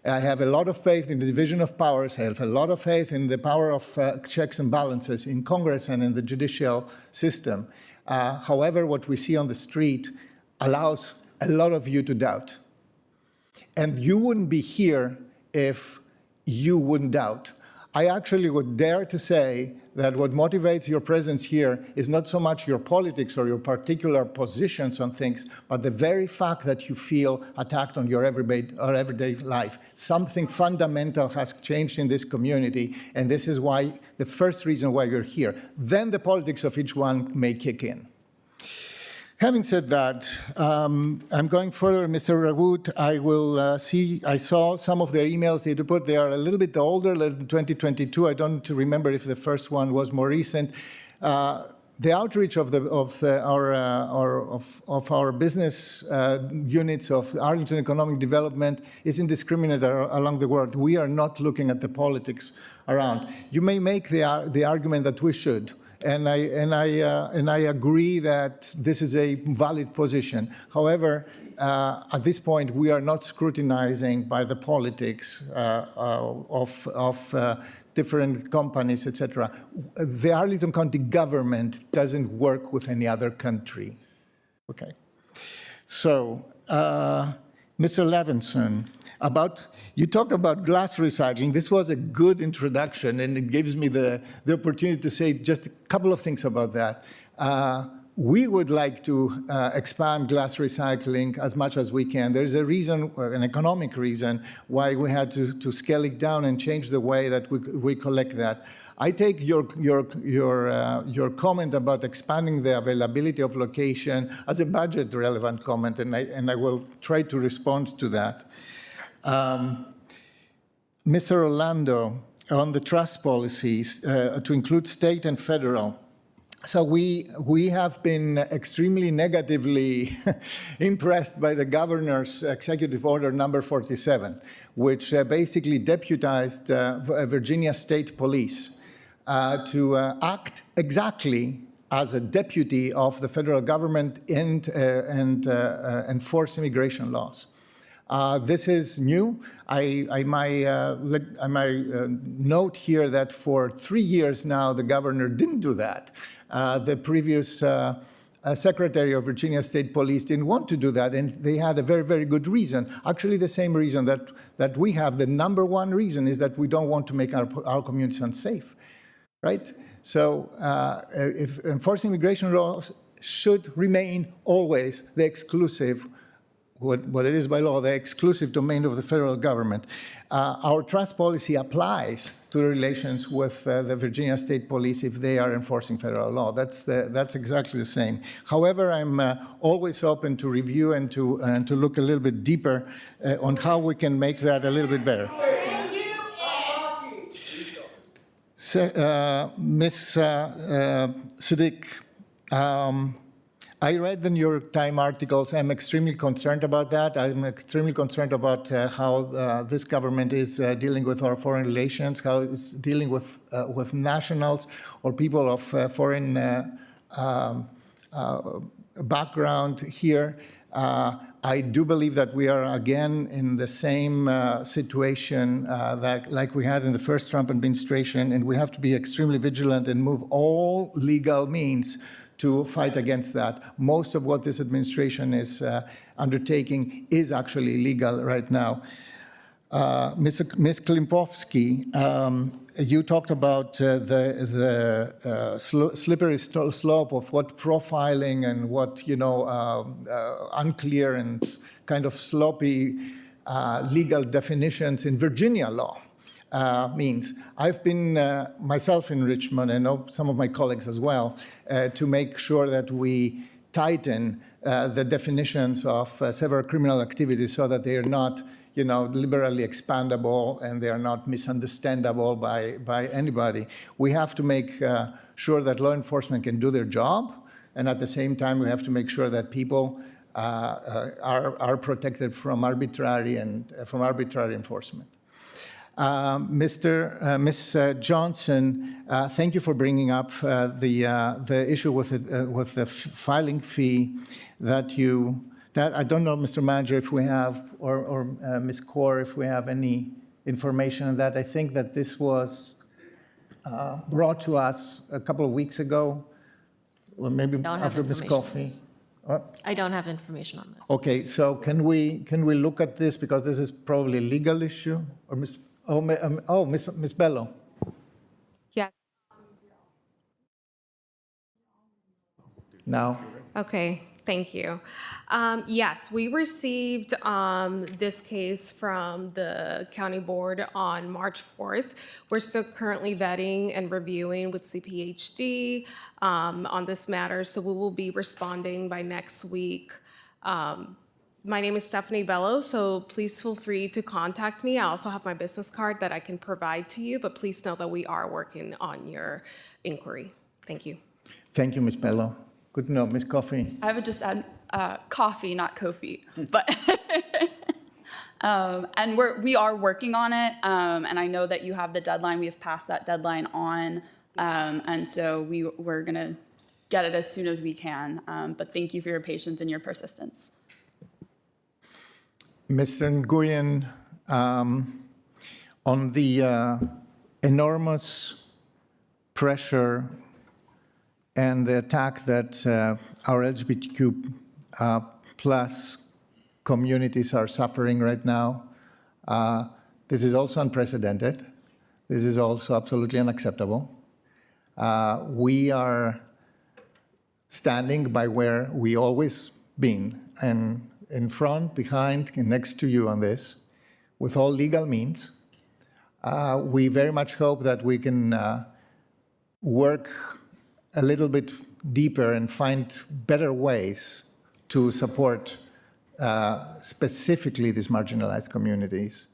I have a lot of faith in the division of powers. I have a lot of faith in the power of checks and balances in Congress and in the judicial system. However, what we see on the street allows a lot of you to doubt. And you wouldn't be here if you wouldn't doubt. I actually would dare to say that what motivates your presence here is not so much your politics or your particular positions on things, but the very fact that you feel attacked on your everyday life. Something fundamental has changed in this community, and this is why the first reason why you're here. Then the politics of each one may kick in. Having said that, I'm going further, Mr. Rawoot. I saw some of their emails they put. They are a little bit older, than 2022. I don't remember if the first one was more recent. The outreach of our business units of Arlington Economic Development is indiscriminate along the world. We are not looking at the politics around. You may make the argument that we should. And I agree that this is a valid position. However, at this point, we are not scrutinizing by the politics of different companies, etc. The Arlington County government doesn't work with any other country. Okay. So, Mr. Levinson, you talked about glass recycling. This was a good introduction, and it gives me the opportunity to say just a couple of things about that. We would like to expand glass recycling as much as we can. There's a reason, an economic reason, why we had to scale it down and change the way that we collect that. I take your comment about expanding the availability of location as a budget-relevant comment, and I will try to respond to that. Mr. Orlando, on the trust policies, to include state and federal. So we have been extremely negatively impressed by the governor's executive order number 47, which basically deputized Virginia State Police to act exactly as a deputy of the federal government and enforce immigration laws. This is new. I might note here that for 3 years now, the governor didn't do that. The previous secretary of Virginia State Police didn't want to do that, and they had a very, very good reason. Actually, the same reason that we have. The number one reason is that we don't want to make our communities unsafe, right? So if enforcing immigration laws should remain always the exclusive, what it is by law, the exclusive domain of the federal government. Our trust policy applies to relations with the Virginia State Police if they are enforcing federal law. That's exactly the same. However, I'm always open to review and to look a little bit deeper on how we can make that a little bit better. Ms. Siddiq, I read the New York Times articles. I'm extremely concerned about that. I'm extremely concerned about how this government is dealing with our foreign relations, how it's dealing with nationals or people of foreign background here. I do believe that we are again in the same situation like we had in the first Trump administration, and we have to be extremely vigilant and move all legal means to fight against that. Most of what this administration is undertaking is actually illegal right now. Ms. Klimovsky, you talked about the slippery slope of what profiling and what unclear and kind of sloppy legal definitions in Virginia law means. I've been myself in Richmond, and I know some of my colleagues as well, to make sure that we tighten the definitions of several criminal activities so that they are not liberally expandable and they are not misunderstandable by anybody. We have to make sure that law enforcement can do their job, and at the same time we have to make sure that people are protected from arbitrary enforcement. Ms. Johnson, thank you for bringing up the issue with the filing fee that I don't know, Mr. Manager, if we have, or Ms. Kaur, if we have any information on that. I think that this was brought to us a couple of weeks ago, or maybe after Ms. Coffey. I don't have information on this. Okay, so can we look at this, because this is probably a legal issue, or Ms. Ms. Bello. Yes. Now. Okay, thank you. Yes, we received this case from the county board on March 4th. We're still currently vetting and reviewing with CPHD on this matter, so we will be responding by next week. My name is Stephanie Bello, so please feel free to contact me. I also have my business card that I can provide to you, but please know that we are working on your inquiry. Thank you. Thank you, Ms. Bello. Good to know. Ms. Coffey. I would just add coffee, not Kofi, but and we are working on it, and I know that you have the deadline. We have passed that deadline on, and so we're gonna get it as soon as we can. But thank you for your patience and your persistence. Mr. Nguyen, on the enormous pressure and the attack that our LGBTQ plus communities are suffering right now, this is also unprecedented. This is also absolutely unacceptable. We are standing by where we always been, and in front, behind, and next to you on this, with all legal means. We very much hope that we can work a little bit deeper and find better ways to support specifically these marginalized communities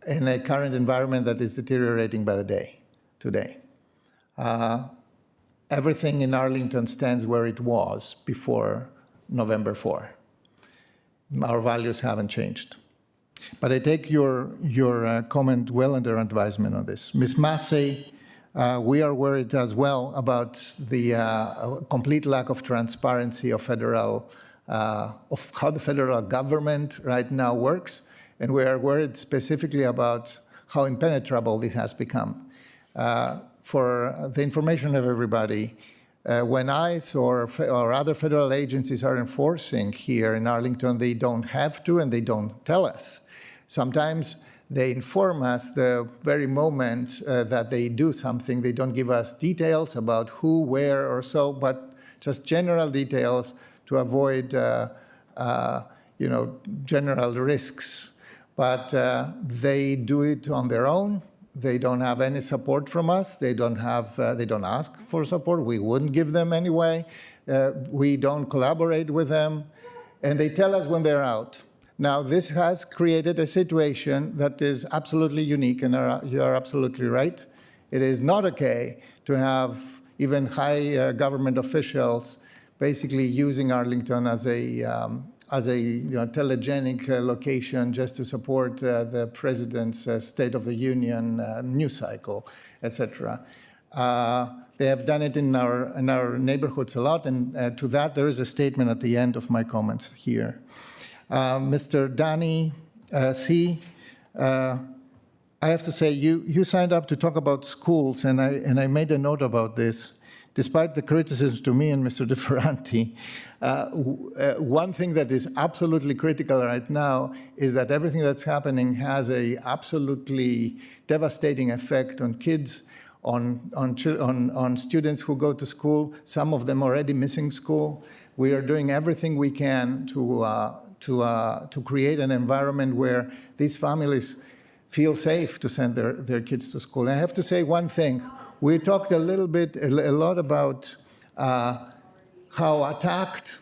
in a current environment that is deteriorating by the day today. Everything in Arlington stands where it was before November 4. Our values haven't changed. But I take your comment well under advisement on this. Ms. Massey, we are worried as well about the complete lack of transparency of how the federal government right now works, and we are worried specifically about how impenetrable this has become. For the information of everybody, when ICE or other federal agencies are enforcing here in Arlington, they don't have to and they don't tell us. Sometimes they inform us the very moment that they do something. They don't give us details about who, where, or so, but just general details to avoid general risks. But they do it on their own. They don't have any support from us. They don't ask for support. We wouldn't give them anyway. We don't collaborate with them. And they tell us when they're out. Now, this has created a situation that is absolutely unique, and you are absolutely right. It is not okay to have even high government officials basically using Arlington as a telegenic location just to support the president's State of the Union news cycle, etc. They have done it in our neighborhoods a lot, and to that there is a statement at the end of my comments here. Mr. Danny C., I have to say, you signed up to talk about schools, and I made a note about this. Despite the criticisms to me and Mr. DeFerranti, one thing that is absolutely critical right now is that everything that's happening has a absolutely devastating effect on kids, on students who go to school, some of them already missing school. We are doing everything we can to create an environment where these families feel safe to send their kids to school. And I have to say one thing. We talked a lot about how attacked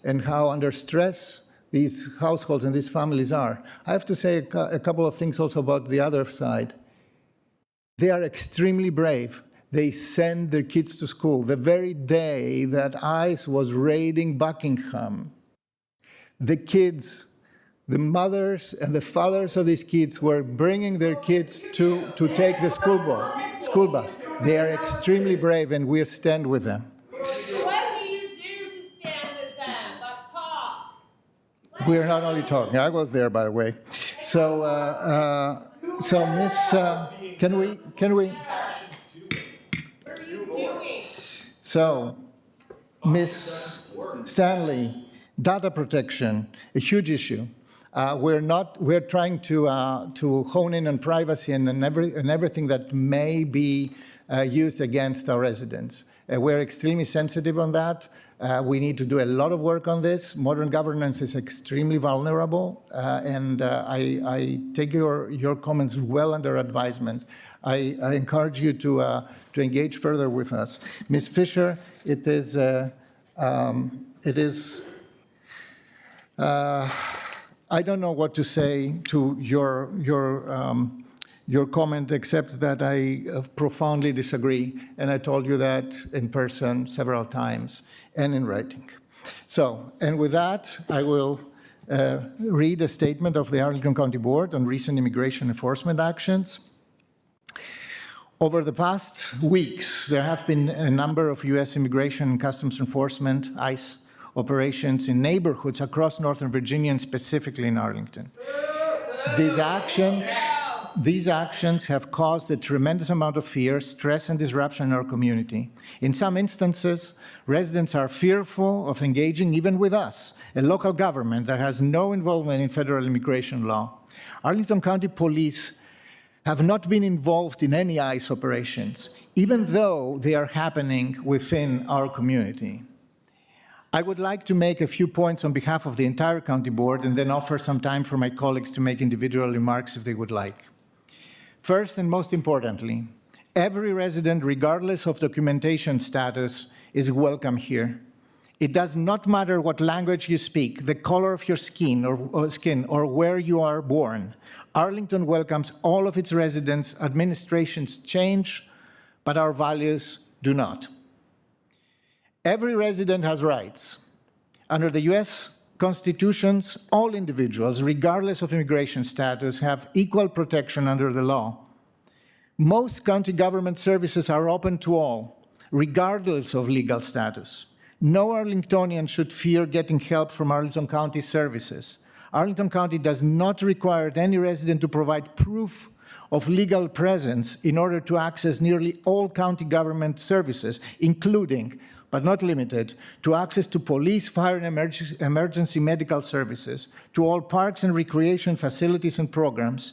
and how under stress these households and these families are. I have to say a couple of things also about the other side. They are extremely brave. They send their kids to school. The very day that ICE was raiding Buckingham, the kids, the mothers and the fathers of these kids were bringing their kids to take the school bus. They are extremely brave, and we stand with them. What do you do to stand with them? But talk. We are not only talking. I was there, by the way. So, Miss, can we? What are you doing? So, Miss Stanley, data protection, a huge issue. We're trying to hone in on privacy and everything that may be used against our residents. We're extremely sensitive on that. We need to do a lot of work on this. Modern governance is extremely vulnerable, and I take your comments well under advisement. I encourage you to engage further with us. Ms. Fisher, it is I don't know what to say to your comment, except that I profoundly disagree, and I told you that in person several times and in writing. So, and with that, I will read a statement of the Arlington County Board on recent immigration enforcement actions. Over the past weeks, there have been a number of U.S. Immigration and Customs Enforcement, ICE, operations in neighborhoods across Northern Virginia and specifically in Arlington. These actions have caused a tremendous amount of fear, stress, and disruption in our community. In some instances, residents are fearful of engaging even with us, a local government that has no involvement in federal immigration law. Arlington County Police have not been involved in any ICE operations, even though they are happening within our community. I would like to make a few points on behalf of the entire county board and then offer some time for my colleagues to make individual remarks if they would like. First and most importantly, every resident, regardless of documentation status, is welcome here. It does not matter what language you speak, the color of your skin or where you are born. Arlington welcomes all of its residents. Administrations change, but our values do not. Every resident has rights. Under the U.S. Constitution, all individuals, regardless of immigration status, have equal protection under the law. Most county government services are open to all, regardless of legal status. No Arlingtonian should fear getting help from Arlington County services. Arlington County does not require any resident to provide proof of legal presence in order to access nearly all county government services, including, but not limited, to access to police, fire, and emergency medical services, to all parks and recreation facilities and programs,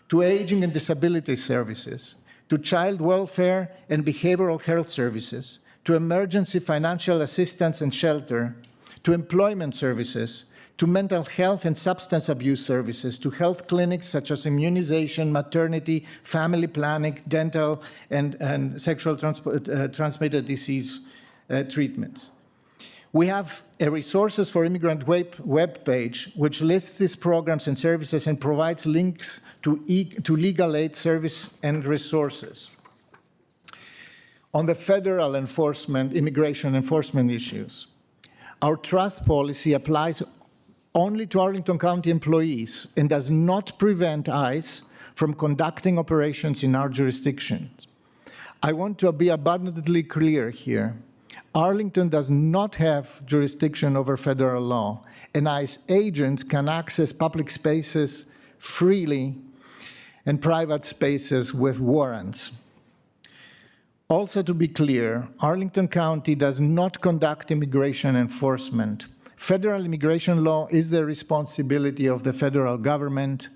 to aging and disability services, to child welfare and behavioral health services, to emergency financial assistance and shelter, to employment services, to mental health and substance abuse services, to health clinics such as immunization, maternity, family planning, dental, and sexual transmitted disease treatments. We have a resources for immigrant web page, which lists these programs and services and provides links to legal aid service and resources. On the federal immigration enforcement issues, our trust policy applies only to Arlington County employees and does not prevent ICE from conducting operations in our jurisdictions. I want to be abundantly clear here. Arlington does not have jurisdiction over federal law, and ICE agents can access public spaces freely and private spaces with warrants. Also, to be clear, Arlington County does not conduct immigration enforcement. Federal immigration law is the responsibility of the federal government.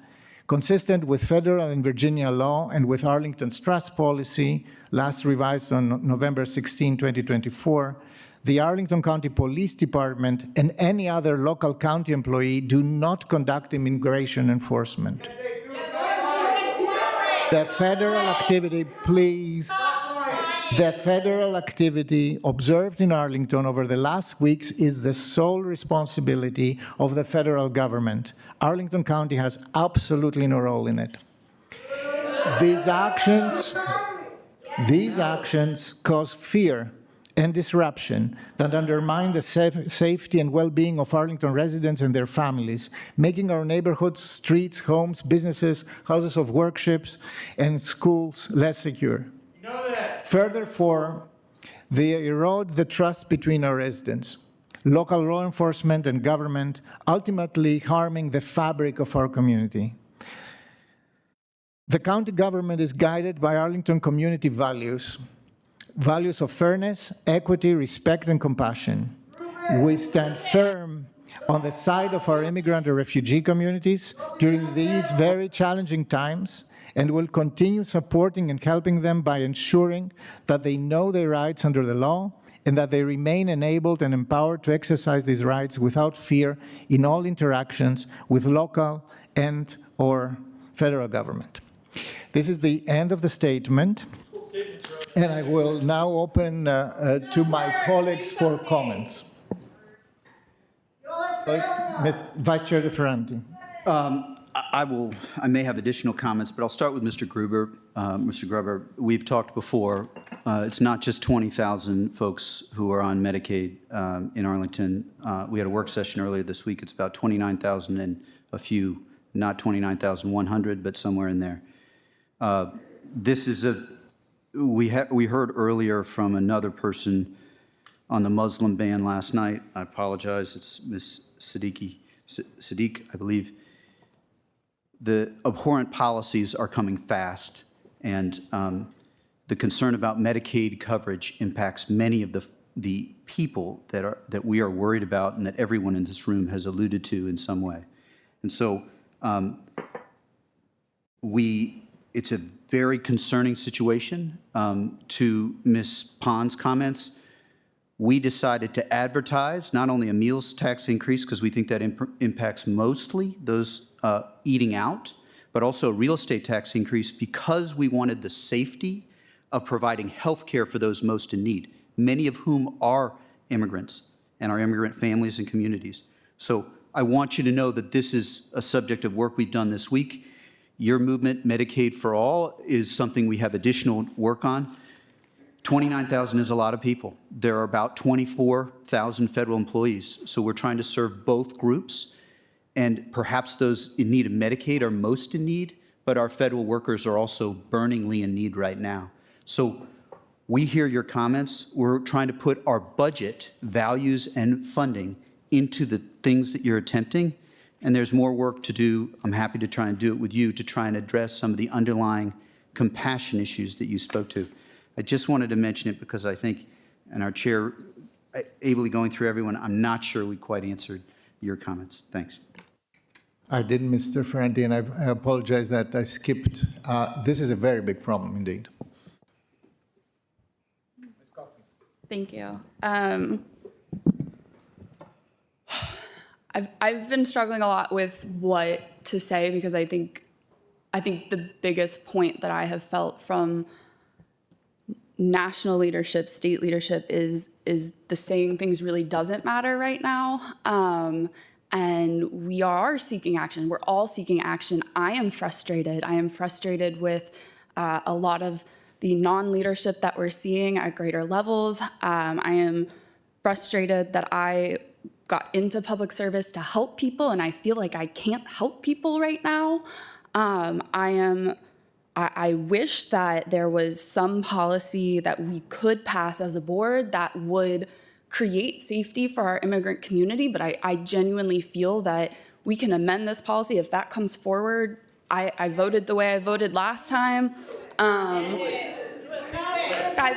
Consistent with federal and Virginia law and with Arlington's trust policy, last revised on November 16, 2024, the Arlington County Police Department and any other local county employee do not conduct immigration enforcement. The federal activity, please. The federal activity observed in Arlington over the last weeks is the sole responsibility of the federal government. Arlington County has absolutely no role in it. These actions cause fear and disruption that undermine the safety and well-being of Arlington residents and their families, making our neighborhoods, streets, homes, businesses, houses of workshops, and schools less secure. Furthermore, they erode the trust between our residents, local law enforcement, and government, ultimately harming the fabric of our community. The county government is guided by Arlington community values of fairness, equity, respect, and compassion. We stand firm on the side of our immigrant and refugee communities during these very challenging times, and will continue supporting and helping them by ensuring that they know their rights under the law and that they remain enabled and empowered to exercise these rights without fear in all interactions with local and/or federal government. This is the end of the statement, and I will now open to my colleagues for comments. Vice Chair DeFerranti. I may have additional comments, but I'll start with Mr. Gruber. Mr. Gruber, we've talked before. It's not just 20,000 folks who are on Medicaid in Arlington. We had a work session earlier this week. It's about 29,000 and a few, not 29,100, but somewhere in there. We heard earlier from another person on the Muslim ban last night. I apologize. It's Ms. Sadiq, I believe. The abhorrent policies are coming fast, and the concern about Medicaid coverage impacts many of the people that we are worried about and that everyone in this room has alluded to in some way. And so it's a very concerning situation. To Ms. Pond's comments, we decided to advertise not only a meals tax increase, because we think that impacts mostly those eating out, but also a real estate tax increase because we wanted the safety of providing health care for those most in need, many of whom are immigrants and our immigrant families and communities. So I want you to know that this is a subject of work we've done this week. Your movement, Medicaid for All, is something we have additional work on. 29,000 is a lot of people. There are about 24,000 federal employees. So we're trying to serve both groups. And perhaps those in need of Medicaid are most in need, but our federal workers are also burningly in need right now. So we hear your comments. We're trying to put our budget, values, and funding into the things that you're attempting. And there's more work to do. I'm happy to try and do it with you to try and address some of the underlying compassion issues that you spoke to. I just wanted to mention it because I think, and our chair, ably going through everyone, I'm not sure we quite answered your comments. Thanks. I did, Mr. Ferranti, and I apologize that I skipped. This is a very big problem indeed. Thank you. I've been struggling a lot with what to say because I think the biggest point that I have felt from national leadership, state leadership is the saying things really doesn't matter right now. And we are seeking action. We're all seeking action. I am frustrated. I am frustrated with a lot of the non-leadership that we're seeing at greater levels. I am frustrated that I got into public service to help people, and I feel like I can't help people right now. I wish that there was some policy that we could pass as a board that would create safety for our immigrant community, but I genuinely feel that we can amend this policy. If that comes forward, I voted the way I voted last time. Guys,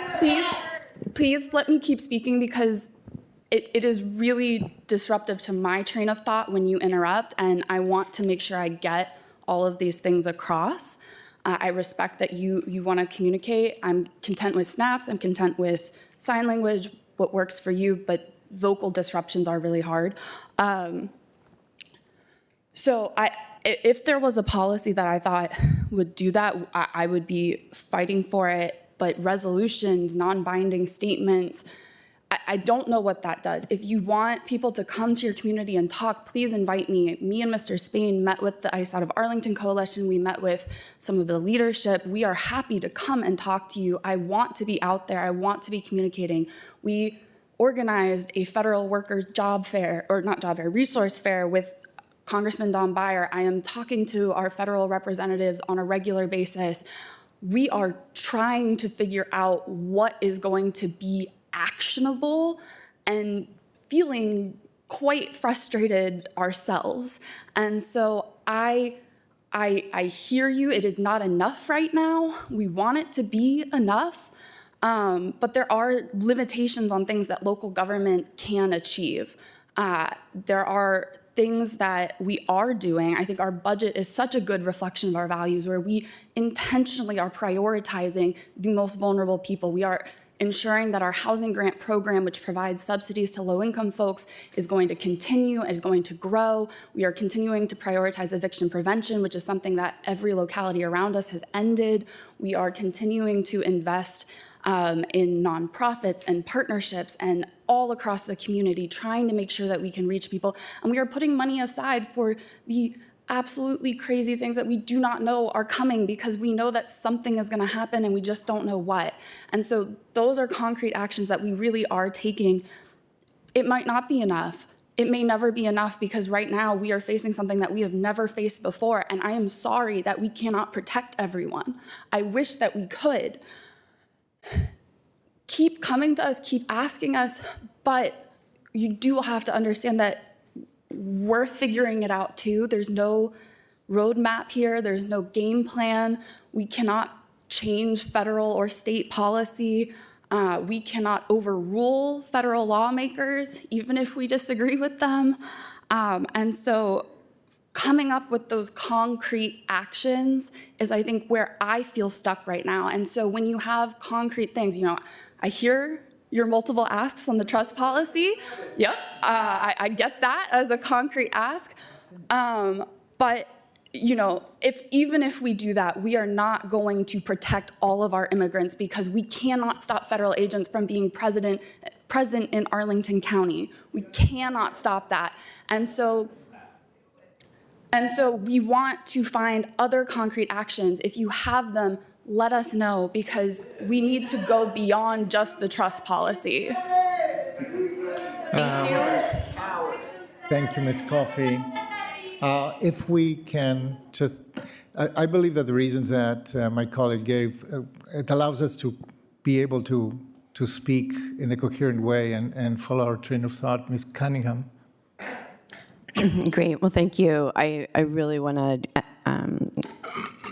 please let me keep speaking because it is really disruptive to my train of thought when you interrupt, and I want to make sure I get all of these things across. I respect that you want to communicate. I'm content with snaps. I'm content with sign language, what works for you, but vocal disruptions are really hard. So if there was a policy that I thought would do that, I would be fighting for it. But resolutions, non-binding statements, I don't know what that does. If you want people to come to your community and talk, please invite me. Me and Mr. Spain met with the ICE out of Arlington Coalition. We met with some of the leadership. We are happy to come and talk to you. I want to be out there. I want to be communicating. We organized a federal workers job fair, or not job fair, resource fair with Congressman Don Beyer. I am talking to our federal representatives on a regular basis. We are trying to figure out what is going to be actionable and feeling quite frustrated ourselves. And so I hear you. It is not enough right now. We want it to be enough, but there are limitations on things that local government can achieve. There are things that we are doing. I think our budget is such a good reflection of our values where we intentionally are prioritizing the most vulnerable people. We are ensuring that our housing grant program, which provides subsidies to low-income folks, is going to continue, is going to grow. We are continuing to prioritize eviction prevention, which is something that every locality around us has ended. We are continuing to invest in nonprofits and partnerships and all across the community, trying to make sure that we can reach people. And we are putting money aside for the absolutely crazy things that we do not know are coming because we know that something is going to happen and we just don't know what. And so those are concrete actions that we really are taking. It might not be enough. It may never be enough because right now we are facing something that we have never faced before. And I am sorry that we cannot protect everyone. I wish that we could. Keep coming to us, keep asking us, but you do have to understand that we're figuring it out too. There's no roadmap here. There's no game plan. We cannot change federal or state policy. We cannot overrule federal lawmakers, even if we disagree with them. And so coming up with those concrete actions is, I think, where I feel stuck right now. And so when you have concrete things, I hear your multiple asks on the trust policy. Yep, I get that as a concrete ask. But you know, even if we do that, we are not going to protect all of our immigrants because we cannot stop federal agents from being present in Arlington County. We cannot stop that. And so we want to find other concrete actions. If you have them, let us know, because we need to go beyond just the trust policy. Thank you. Thank you, Ms. Coffey. If we can just, I believe that the reasons that my colleague gave, it allows us to be able to speak in a coherent way and follow our train of thought. Ms. Cunningham. Great. Well, thank you. I really want to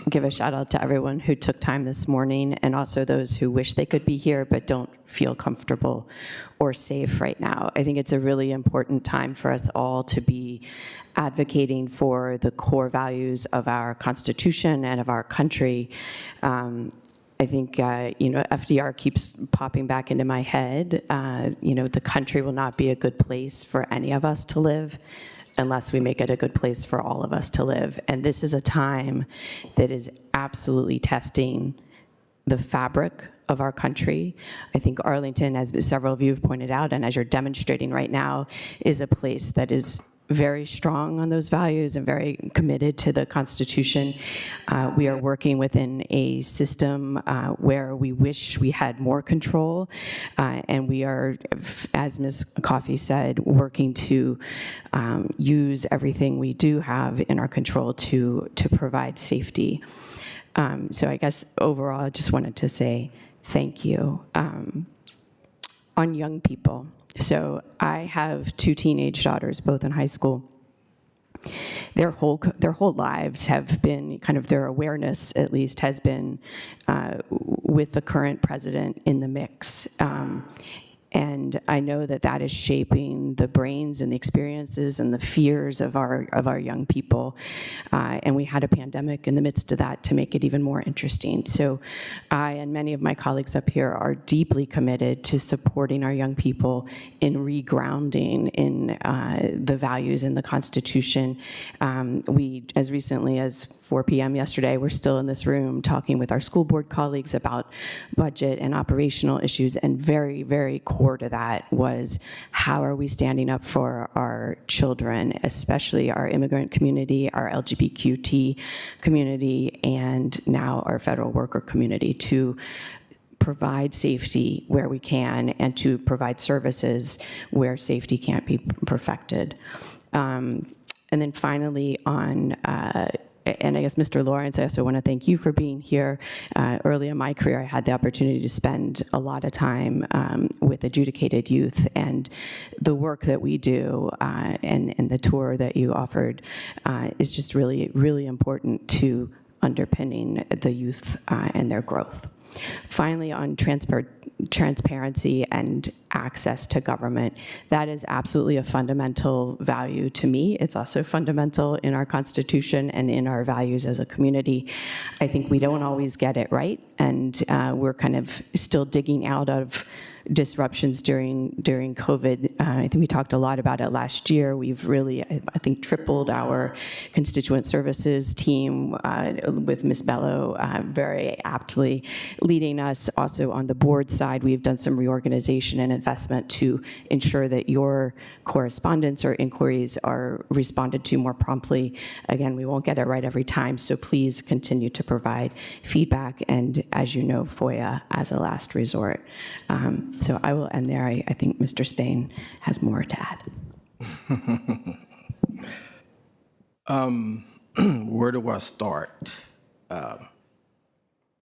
give a shout out to everyone who took time this morning, and also those who wish they could be here but don't feel comfortable or safe right now. I think it's a really important time for us all to be advocating for the core values of our Constitution and of our country. I think, FDR keeps popping back into my head. The country will not be a good place for any of us to live unless we make it a good place for all of us to live. And this is a time that is absolutely testing the fabric of our country. I think Arlington, as several of you have pointed out, and as you're demonstrating right now, is a place that is very strong on those values and very committed to the Constitution. We are working within a system where we wish we had more control, and we are, as Ms. Coffey said, working to use everything we do have in our control to provide safety. So I guess overall, I just wanted to say thank you. On young people. So I have 2 teenage daughters, both in high school. Their whole lives have been, kind of their awareness at least, has been with the current president in the mix. And I know that that is shaping the brains and the experiences and the fears of our young people. And we had a pandemic in the midst of that to make it even more interesting. So I and many of my colleagues up here are deeply committed to supporting our young people in regrounding in the values in the Constitution. We, as recently as 4 p.m. yesterday, we're still in this room talking with our school board colleagues about budget and operational issues, and very, very core to that was how are we standing up for our children, especially our immigrant community, our LGBTQ community, and now our federal worker community, to provide safety where we can and to provide services where safety can't be perfected. And then finally on and I guess, Mr. Lawrence, I also want to thank you for being here. Early in my career, I had the opportunity to spend a lot of time with adjudicated youth, and the work that we do and the tour that you offered is just really, really important to underpinning the youth and their growth. Finally, on transparency and access to government, that is absolutely a fundamental value to me. It's also fundamental in our Constitution and in our values as a community. I think we don't always get it right, and we're kind of still digging out of disruptions during COVID. I think we talked a lot about it last year. We've really, I think, tripled our constituent services team with Ms. Bello very aptly leading us. Also on the board side, we've done some reorganization and investment to ensure that your correspondence or inquiries are responded to more promptly. Again, we won't get it right every time, so please continue to provide feedback, and as you know, FOIA as a last resort. So I will end there. I think Mr. Spain has more to add. Where do I start?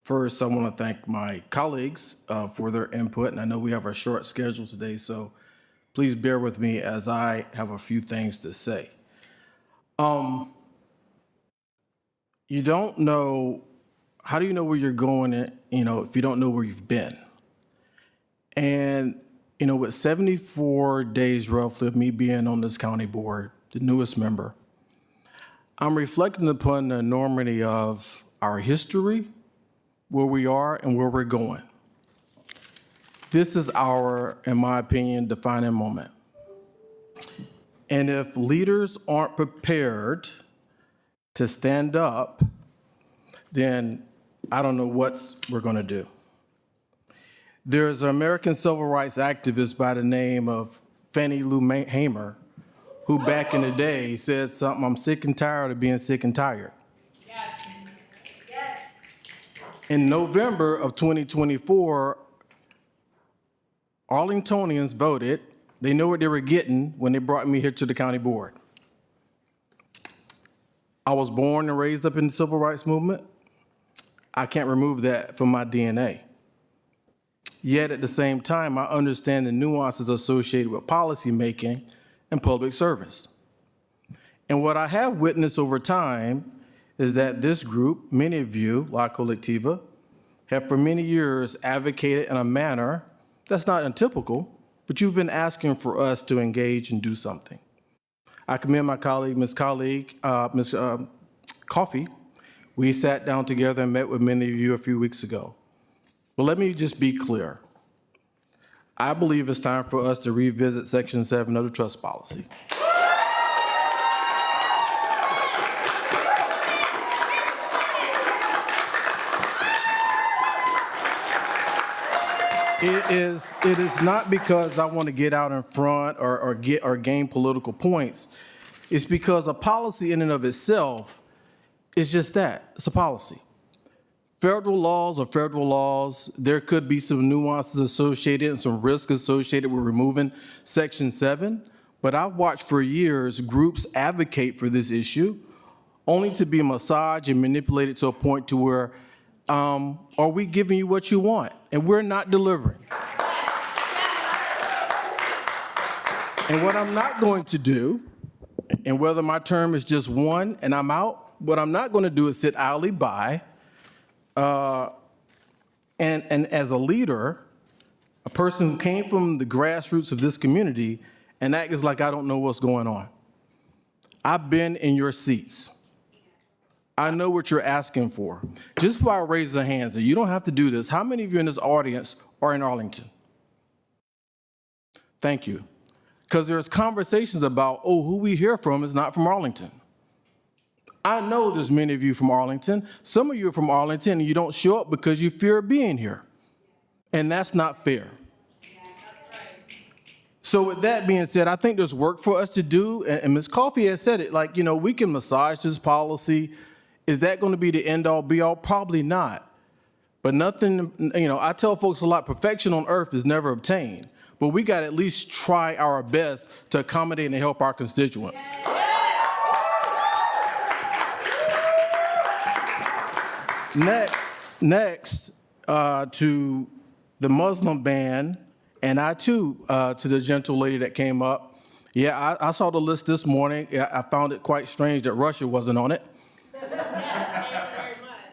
First, I want to thank my colleagues for their input, and I know we have a short schedule today, so please bear with me as I have a few things to say. You don't know, how do you know where you're going, if you don't know where you've been? And, with 74 days roughly of me being on this county board, the newest member, I'm reflecting upon the enormity of our history, where we are and where we're going. This is our, in my opinion, defining moment. And if leaders aren't prepared to stand up, then I don't know what we're going to do. There's an American civil rights activist by the name of Fannie Lou Hamer, who back in the day said something, I'm sick and tired of being sick and tired. In November of 2024, Arlingtonians voted. They know what they were getting when they brought me here to the county board. I was born and raised up in the civil rights movement. I can't remove that from my DNA. Yet at the same time, I understand the nuances associated with policymaking and public service. And what I have witnessed over time is that this group, many of you, La Colectiva, have for many years advocated in a manner that's not untypical, but you've been asking for us to engage and do something. I commend my colleague, Ms. Coffey. We sat down together and met with many of you a few weeks ago. But let me just be clear. I believe it's time for us to revisit Section 7 of the trust policy. It is not because I want to get out in front or gain political points. It's because a policy in and of itself is just that. It's a policy. Federal laws are federal laws. There could be some nuances associated and some risk associated with removing Section 7. But I've watched for years groups advocate for this issue only to be massaged and manipulated to a point to where are we giving you what you want? And we're not delivering. And what I'm not going to do, and whether my term is just one and I'm out, what I'm not going to do is sit idly by and as a leader, a person who came from the grassroots of this community, and act as like I don't know what's going on. I've been in your seats. I know what you're asking for. Just by raising the hands, and you don't have to do this. How many of you in this audience are in Arlington? Thank you. Because there's conversations about, oh, who we hear from is not from Arlington. I know there's many of you from Arlington. Some of you are from Arlington and you don't show up because you fear being here. And that's not fair. So with that being said, I think there's work for us to do. And Ms. Coffey has said it, like, you know, we can massage this policy. Is that going to be the end all be all? Probably not. But nothing, you know, I tell folks a lot, perfection on earth is never obtained. But we got to at least try our best to accommodate and help our constituents. Next, to the Muslim ban, and I too, to the gentle lady that came up. Yeah, I saw the list this morning. I found it quite strange that Russia wasn't on it.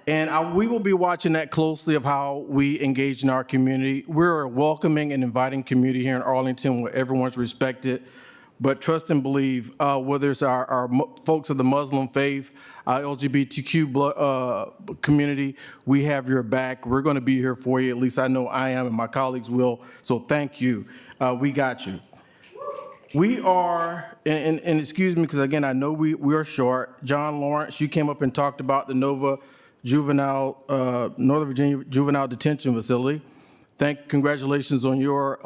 And we will be watching that closely of how we engage in our community. We're a welcoming and inviting community here in Arlington where everyone's respected. But trust and believe, whether it's our folks of the Muslim faith, our LGBTQ community, we have your back. We're going to be here for you. At least I know I am and my colleagues will. So thank you. We got you. We are, and excuse me, because again, I know we are short. John Lawrence, you came up and talked about the Northern Virginia Juvenile Detention Facility. Congratulations on your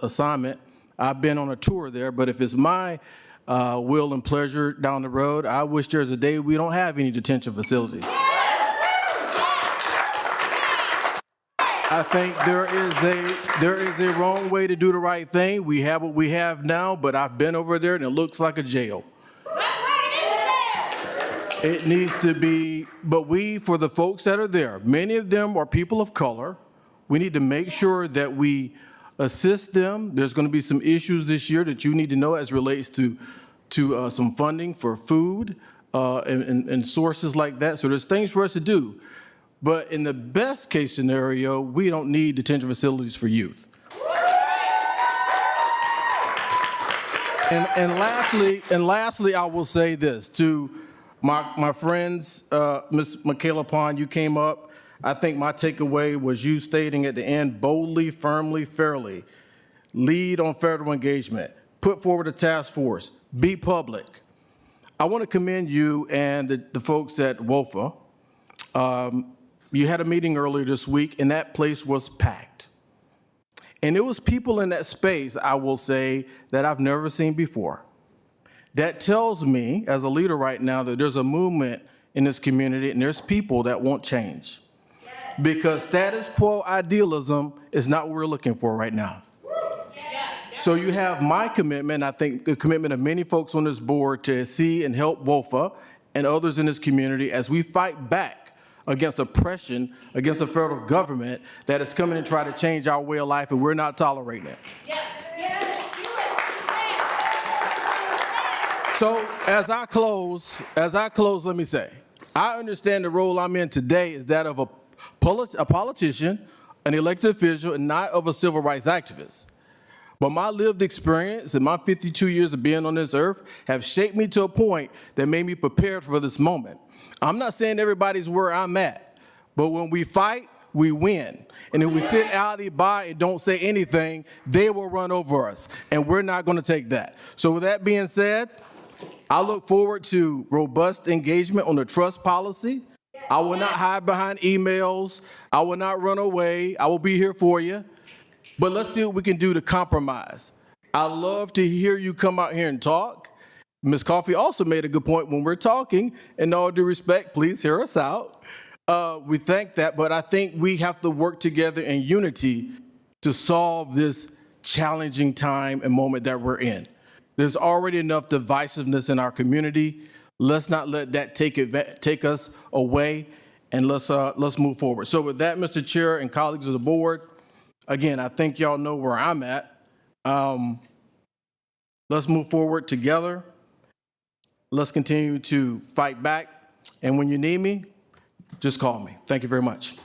assignment. I've been on a tour there, but if it's my will and pleasure down the road, I wish there's a day we don't have any detention facilities. I think there is a wrong way to do the right thing. We have what we have now, but I've been over there and it looks like a jail. It needs to be, but for the folks that are there, many of them are people of color. We need to make sure that we assist them. There's going to be some issues this year that you need to know as relates to some funding for food and sources like that. So there's things for us to do. But in the best case scenario, we don't need detention facilities for youth. And lastly, I will say this to my friends, Ms. Michaela Pond, you came up. I think my takeaway was you stating at the end, boldly, firmly, fairly, lead on federal engagement, put forward a task force, be public. I want to commend you and the folks at WOFA. You had a meeting earlier this week, and that place was packed. And it was people in that space, I will say, that I've never seen before. That tells me, as a leader right now, that there's a movement in this community, and there's people that want change. Because status quo idealism is not what we're looking for right now. So you have my commitment, I think the commitment of many folks on this board, to see and help WOFA and others in this community as we fight back against oppression, against the federal government that is coming and try to change our way of life, and we're not tolerating it. So as I close, let me say, I understand the role I'm in today is that of a politician, an elected official, and not of a civil rights activist. But my lived experience and my 52 years of being on this earth have shaped me to a point that made me prepared for this moment. I'm not saying everybody's where I'm at, but when we fight, we win. And if we sit idly by and don't say anything, they will run over us, and we're not going to take that. So with that being said, I look forward to robust engagement on the trust policy. I will not hide behind emails. I will not run away. I will be here for you. But let's see what we can do to compromise. I love to hear you come out here and talk. Ms. Coffey also made a good point when we're talking. In all due respect, please hear us out. We thank that, but I think we have to work together in unity to solve this challenging time and moment that we're in. There's already enough divisiveness in our community. Let's not let that take us away, and let's move forward. So with that, Mr. Chair and colleagues of the board, again, I think y'all know where I'm at. Let's move forward together. Let's continue to fight back. And when you need me, just call me. Thank you very much.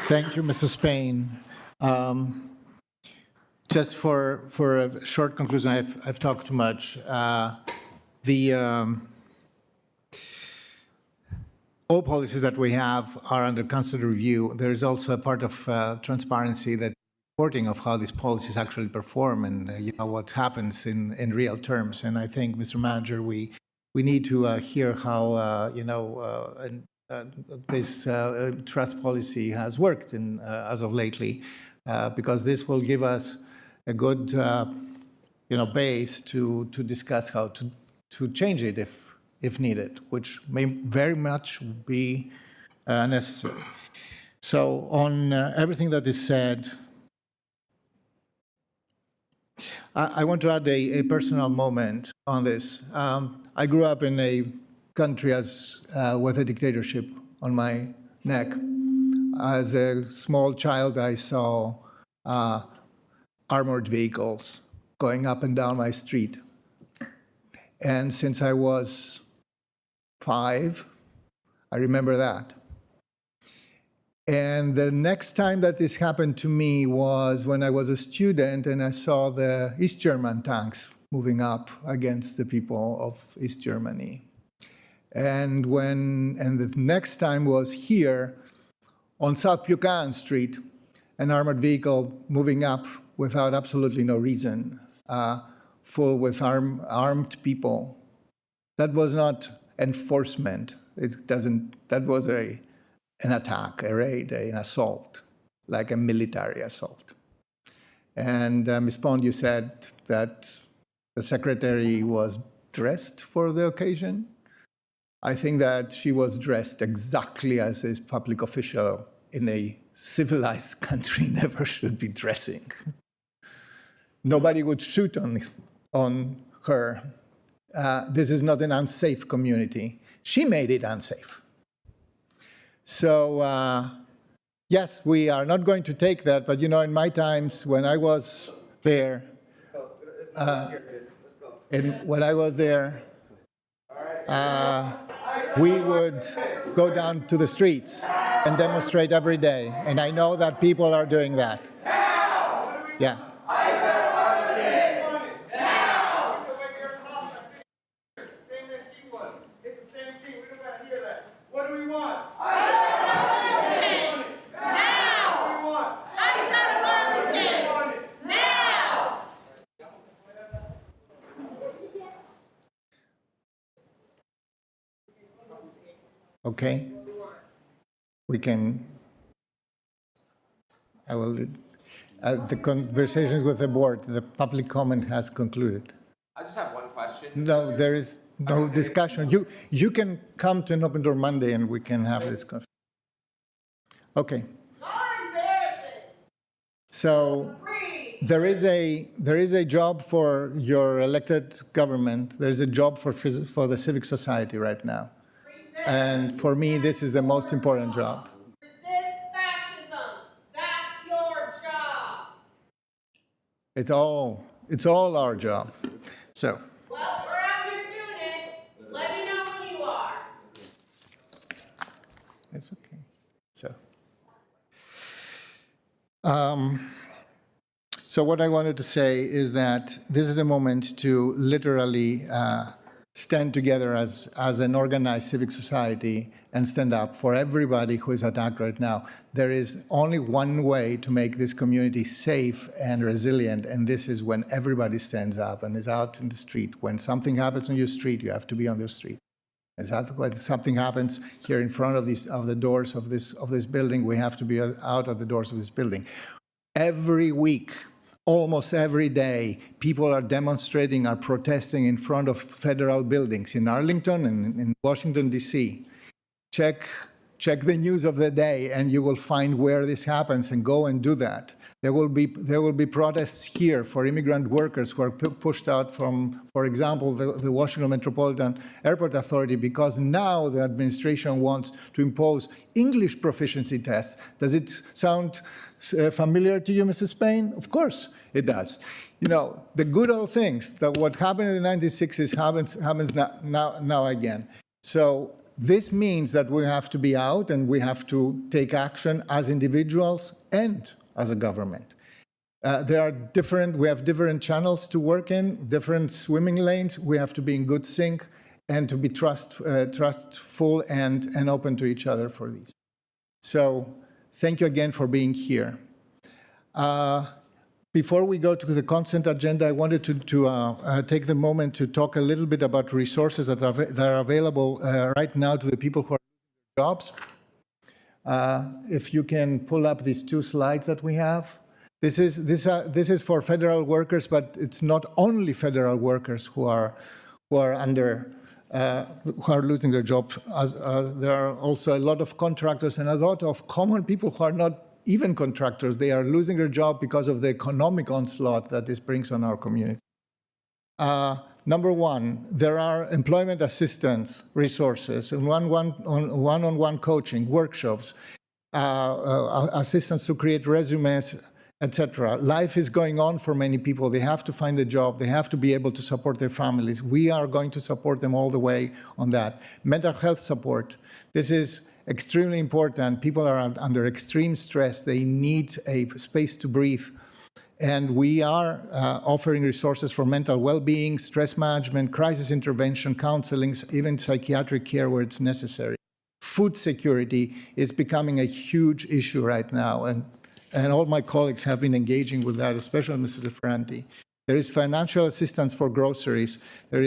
Thank you, Mr. Spain. Just for a short conclusion, I've talked too much. All policies that we have are under constant review. There is also a part of transparency, that reporting of how these policies actually perform and what happens in real terms. And I think, Mr. Manager, we need to hear how this trust policy has worked as of lately, because this will give us a good base to discuss how to change it if needed, which may very much be necessary. So on everything that is said, I want to add a personal moment on this. I grew up in a country with a dictatorship on my neck. As a small child, I saw armored vehicles going up and down my street. And since I was 5, I remember that. And the next time that this happened to me was when I was a student and I saw the East German tanks moving up against the people of East Germany. And the next time was here on South Buchanan Street, an armored vehicle moving up without absolutely no reason, full with armed people. That was not enforcement. That was an attack, a raid, an assault, like a military assault. And Ms. Pond, you said that the secretary was dressed for the occasion. I think that she was dressed exactly as a public official in a civilized country never should be dressing. Nobody would shoot on her. This is not an unsafe community. She made it unsafe. So, yes, we are not going to take that, but in my times when I was there, we would go down to the streets and demonstrate every day. And I know that people are doing that. Yeah. Okay? We can, I will, the conversations with the board, the public comment has concluded. I just have one question. No, there is no discussion. You can come to an open door Monday and we can have a discussion. Okay. So there is a job for your elected government. There is a job for the civic society right now. And for me, this is the most important job. Resist fascism. That's your job. It's all our job. So. Well, we're out here doing it. Let me know when you are. It's okay. So what I wanted to say is that this is the moment to literally stand together as an organized civic society and stand up for everybody who is attacked right now. There is only one way to make this community safe and resilient, and this is when everybody stands up and is out in the street. When something happens on your street, you have to be on the street. When something happens here in front of the doors of this building, we have to be out of the doors of this building. Every week, almost every day, people are demonstrating, are protesting in front of federal buildings in Arlington and in Washington, D.C. Check the news of the day, and you will find where this happens, and go and do that. There will be protests here for immigrant workers who are pushed out from, for example, the Washington Metropolitan Airport Authority, because now the administration wants to impose English proficiency tests. Does it sound familiar to you, Mrs. Payne? Of course it does. You know, the good old things, that what happened in the 1960s happens now again. So this means that we have to be out and we have to take action as individuals and as a government. We have different channels to work in, different swimming lanes. We have to be in good sync and to be trustful and open to each other for these. So thank you again for being here. Before we go to the consent agenda, I wanted to take the moment to talk a little bit about resources that are available right now to the people who are losing their jobs. If you can pull up these two slides that we have. This is for federal workers, but it's not only federal workers who are losing their job. There are also a lot of contractors and a lot of common people who are not even contractors. They are losing their job because of the economic onslaught that this brings on our community. Number one, there are employment assistance resources and one-on-one coaching, workshops, assistance to create resumes, etc. Life is going on for many people. They have to find a job. They have to be able to support their families. We are going to support them all the way on that. Mental health support. This is extremely important. People are under extreme stress. They need a space to breathe. And we are offering resources for mental well-being, stress management, crisis intervention, counseling, even psychiatric care where it's necessary. Food security is becoming a huge issue right now, and all my colleagues have been engaging with that, especially Mr. DeFranti. There is financial assistance for groceries. There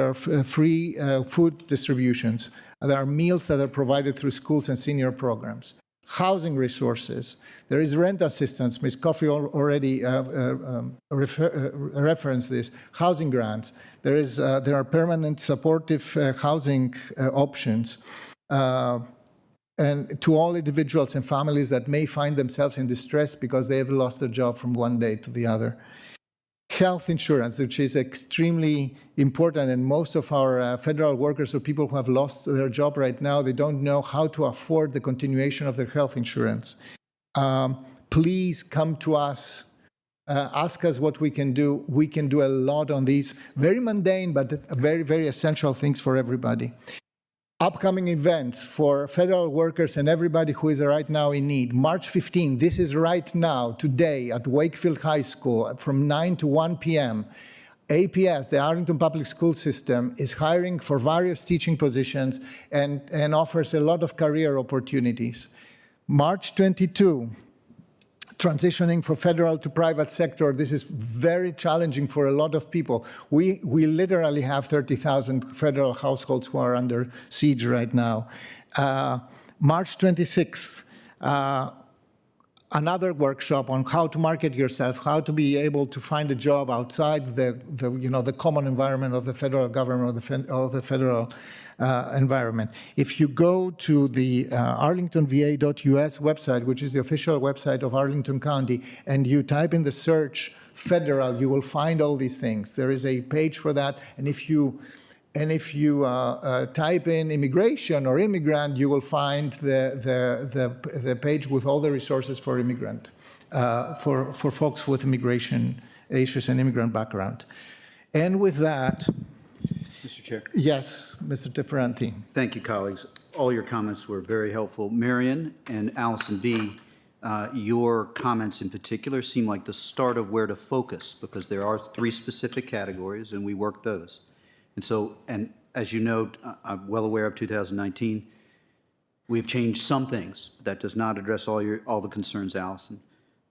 are free food distributions. There are meals that are provided through schools and senior programs. Housing resources. There is rent assistance. Ms. Coffey already referenced this. Housing grants. There are permanent supportive housing options. And to all individuals and families that may find themselves in distress because they have lost their job from one day to the other. Health insurance, which is extremely important, and most of our federal workers or people who have lost their job right now, they don't know how to afford the continuation of their health insurance. Please come to us. Ask us what we can do. We can do a lot on these very mundane but very, very essential things for everybody. Upcoming events for federal workers and everybody who is right now in need. March 15, this is right now, today, at Wakefield High School from 9 to 1 p.m. APS, the Arlington Public School System, is hiring for various teaching positions and offers a lot of career opportunities. March 22, transitioning from federal to private sector. This is very challenging for a lot of people. We literally have 30,000 federal households who are under siege right now. March 26th, another workshop on how to market yourself, how to be able to find a job outside the common environment of the federal government or the federal environment. If you go to the arlingtonva.us website, which is the official website of Arlington County, and you type in the search federal, you will find all these things. There is a page for that, and if you type in immigration or immigrant, you will find the page with all the resources for immigrant, for folks with immigration issues and immigrant background. And with that, Mr. Chair. yes, Mr. DeFerranti. Thank you, colleagues. All your comments were very helpful. Marion and Allison B., your comments in particular seem like the start of where to focus, because there are 3 specific categories, and we worked those. And so, and as you know, I'm well aware of 2019. We have changed some things, but that does not address all the concerns, Allison.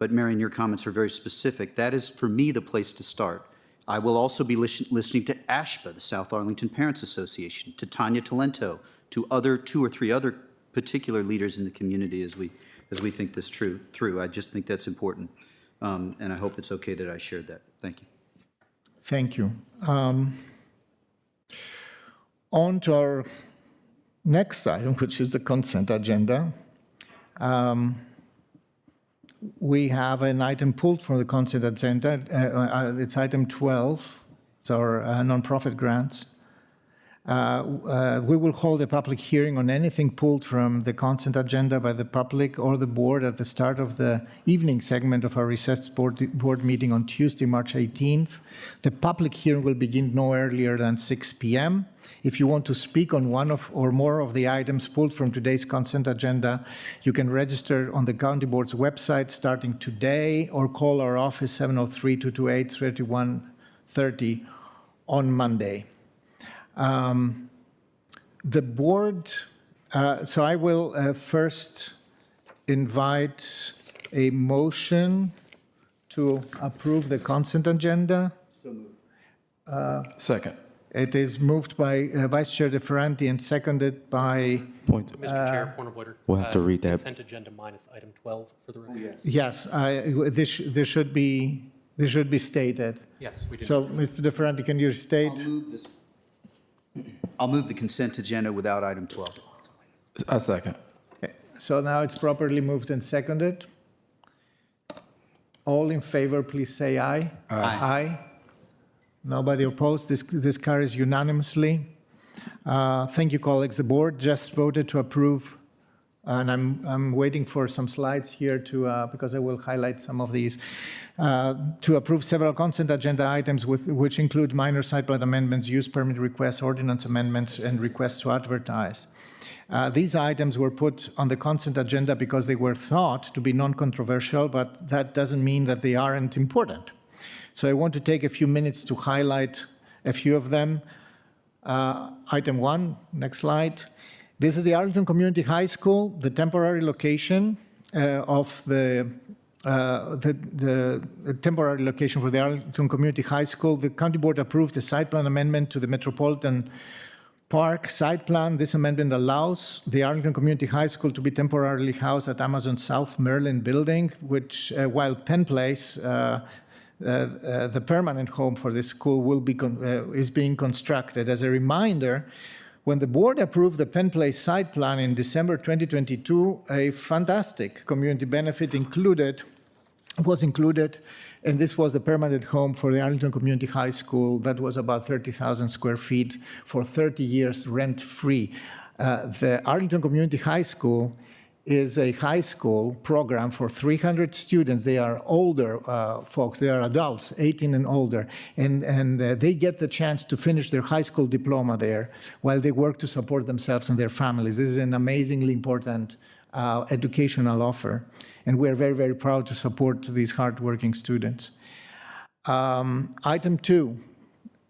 But Marion, your comments are very specific. That is, for me, the place to start. I will also be listening to ASHPA, the South Arlington Parents Association, to Tanya Talento, to 2 or 3 other particular leaders in the community as we think this through. I just think that's important, and I hope it's okay that I shared that. Thank you. Thank you. On to our next item, which is the consent agenda. We have an item pulled from the consent agenda. It's item 12. It's our nonprofit grants. We will hold a public hearing on anything pulled from the consent agenda by the public or the board at the start of the evening segment of our recessed board meeting on Tuesday, March 18th. The public hearing will begin no earlier than 6 p.m. If you want to speak on one or more of the items pulled from today's consent agenda, you can register on the county board's website starting today or call our office 703-228-3130 on Monday. The board, so I will first invite a motion to approve the consent agenda. So moved. Second. It is moved by Vice Chair DeFerranti and seconded by... Point. Mr. Chair, point of order. We'll have to read that. Consent agenda minus item 12 for the record. Yes, this should be stated. Yes, we do. So, Mr. DeFerranti, can you state? I'll move the consent agenda without item 12. A second. Okay. So now it's properly moved and seconded. All in favor, please say aye. Aye. Aye. Nobody opposed. This carries unanimously. Thank you, colleagues. The board just voted to approve, and I'm waiting for some slides here because I will highlight some of these, to approve several consent agenda items which include minor site plan amendments, use permit requests, ordinance amendments, and requests to advertise. These items were put on the consent agenda because they were thought to be non-controversial, but that doesn't mean that they aren't important. So I want to take a few minutes to highlight a few of them. Item 1, next slide. This is the Arlington Community High School, the temporary location of the temporary location for the Arlington Community High School. The county board approved the site plan amendment to the Metropolitan Park site plan. This amendment allows the Arlington Community High School to be temporarily housed at Amazon South Merlin building, which while Penn Place, the permanent home for this school is being constructed. As a reminder, when the board approved the Penn Place site plan in December 2022, a fantastic community benefit was included, and this was the permanent home for the Arlington Community High School that was about 30,000 square feet for 30 years rent-free. The Arlington Community High School is a high school program for 300 students. They are older folks, they are adults, 18 and older, and they get the chance to finish their high school diploma there while they work to support themselves and their families. This is an amazingly important educational offer, and we're very, very proud to support these hardworking students. Item 2,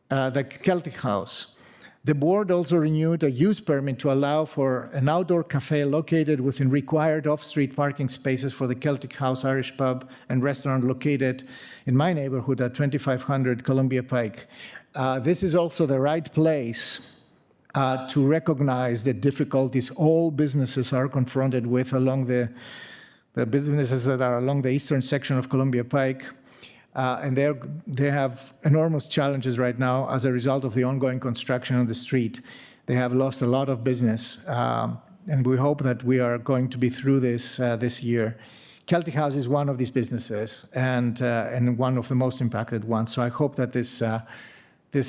the Celtic House. The board also renewed a use permit to allow for an outdoor cafe located within required off-street parking spaces for the Celtic House Irish pub and restaurant located in my neighborhood at 2500 Columbia Pike. This is also the right place to recognize the difficulties all businesses are confronted with along the businesses that are along the eastern section of Columbia Pike. And they have enormous challenges right now as a result of the ongoing construction on the street. They have lost a lot of business, and we hope that we are going to be through this this year. Celtic House is one of these businesses and one of the most impacted ones. So I hope that this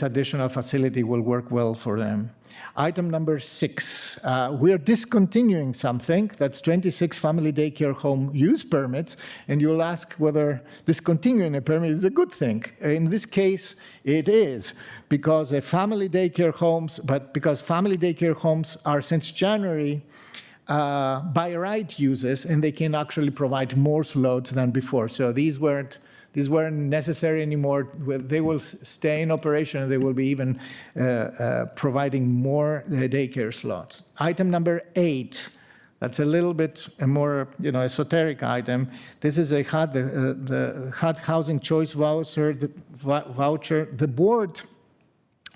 additional facility will work well for them. Item number 6, we are discontinuing something. That's 26 family daycare home use permits. And you'll ask whether discontinuing a permit is a good thing. In this case, it is, because family daycare homes are since January by right uses, and they can actually provide more slots than before. So these weren't necessary anymore. They will stay in operation, and they will be even providing more daycare slots. Item number 8, that's a little bit a more esoteric item. This is a HUD, the HUD Housing Choice Voucher. The board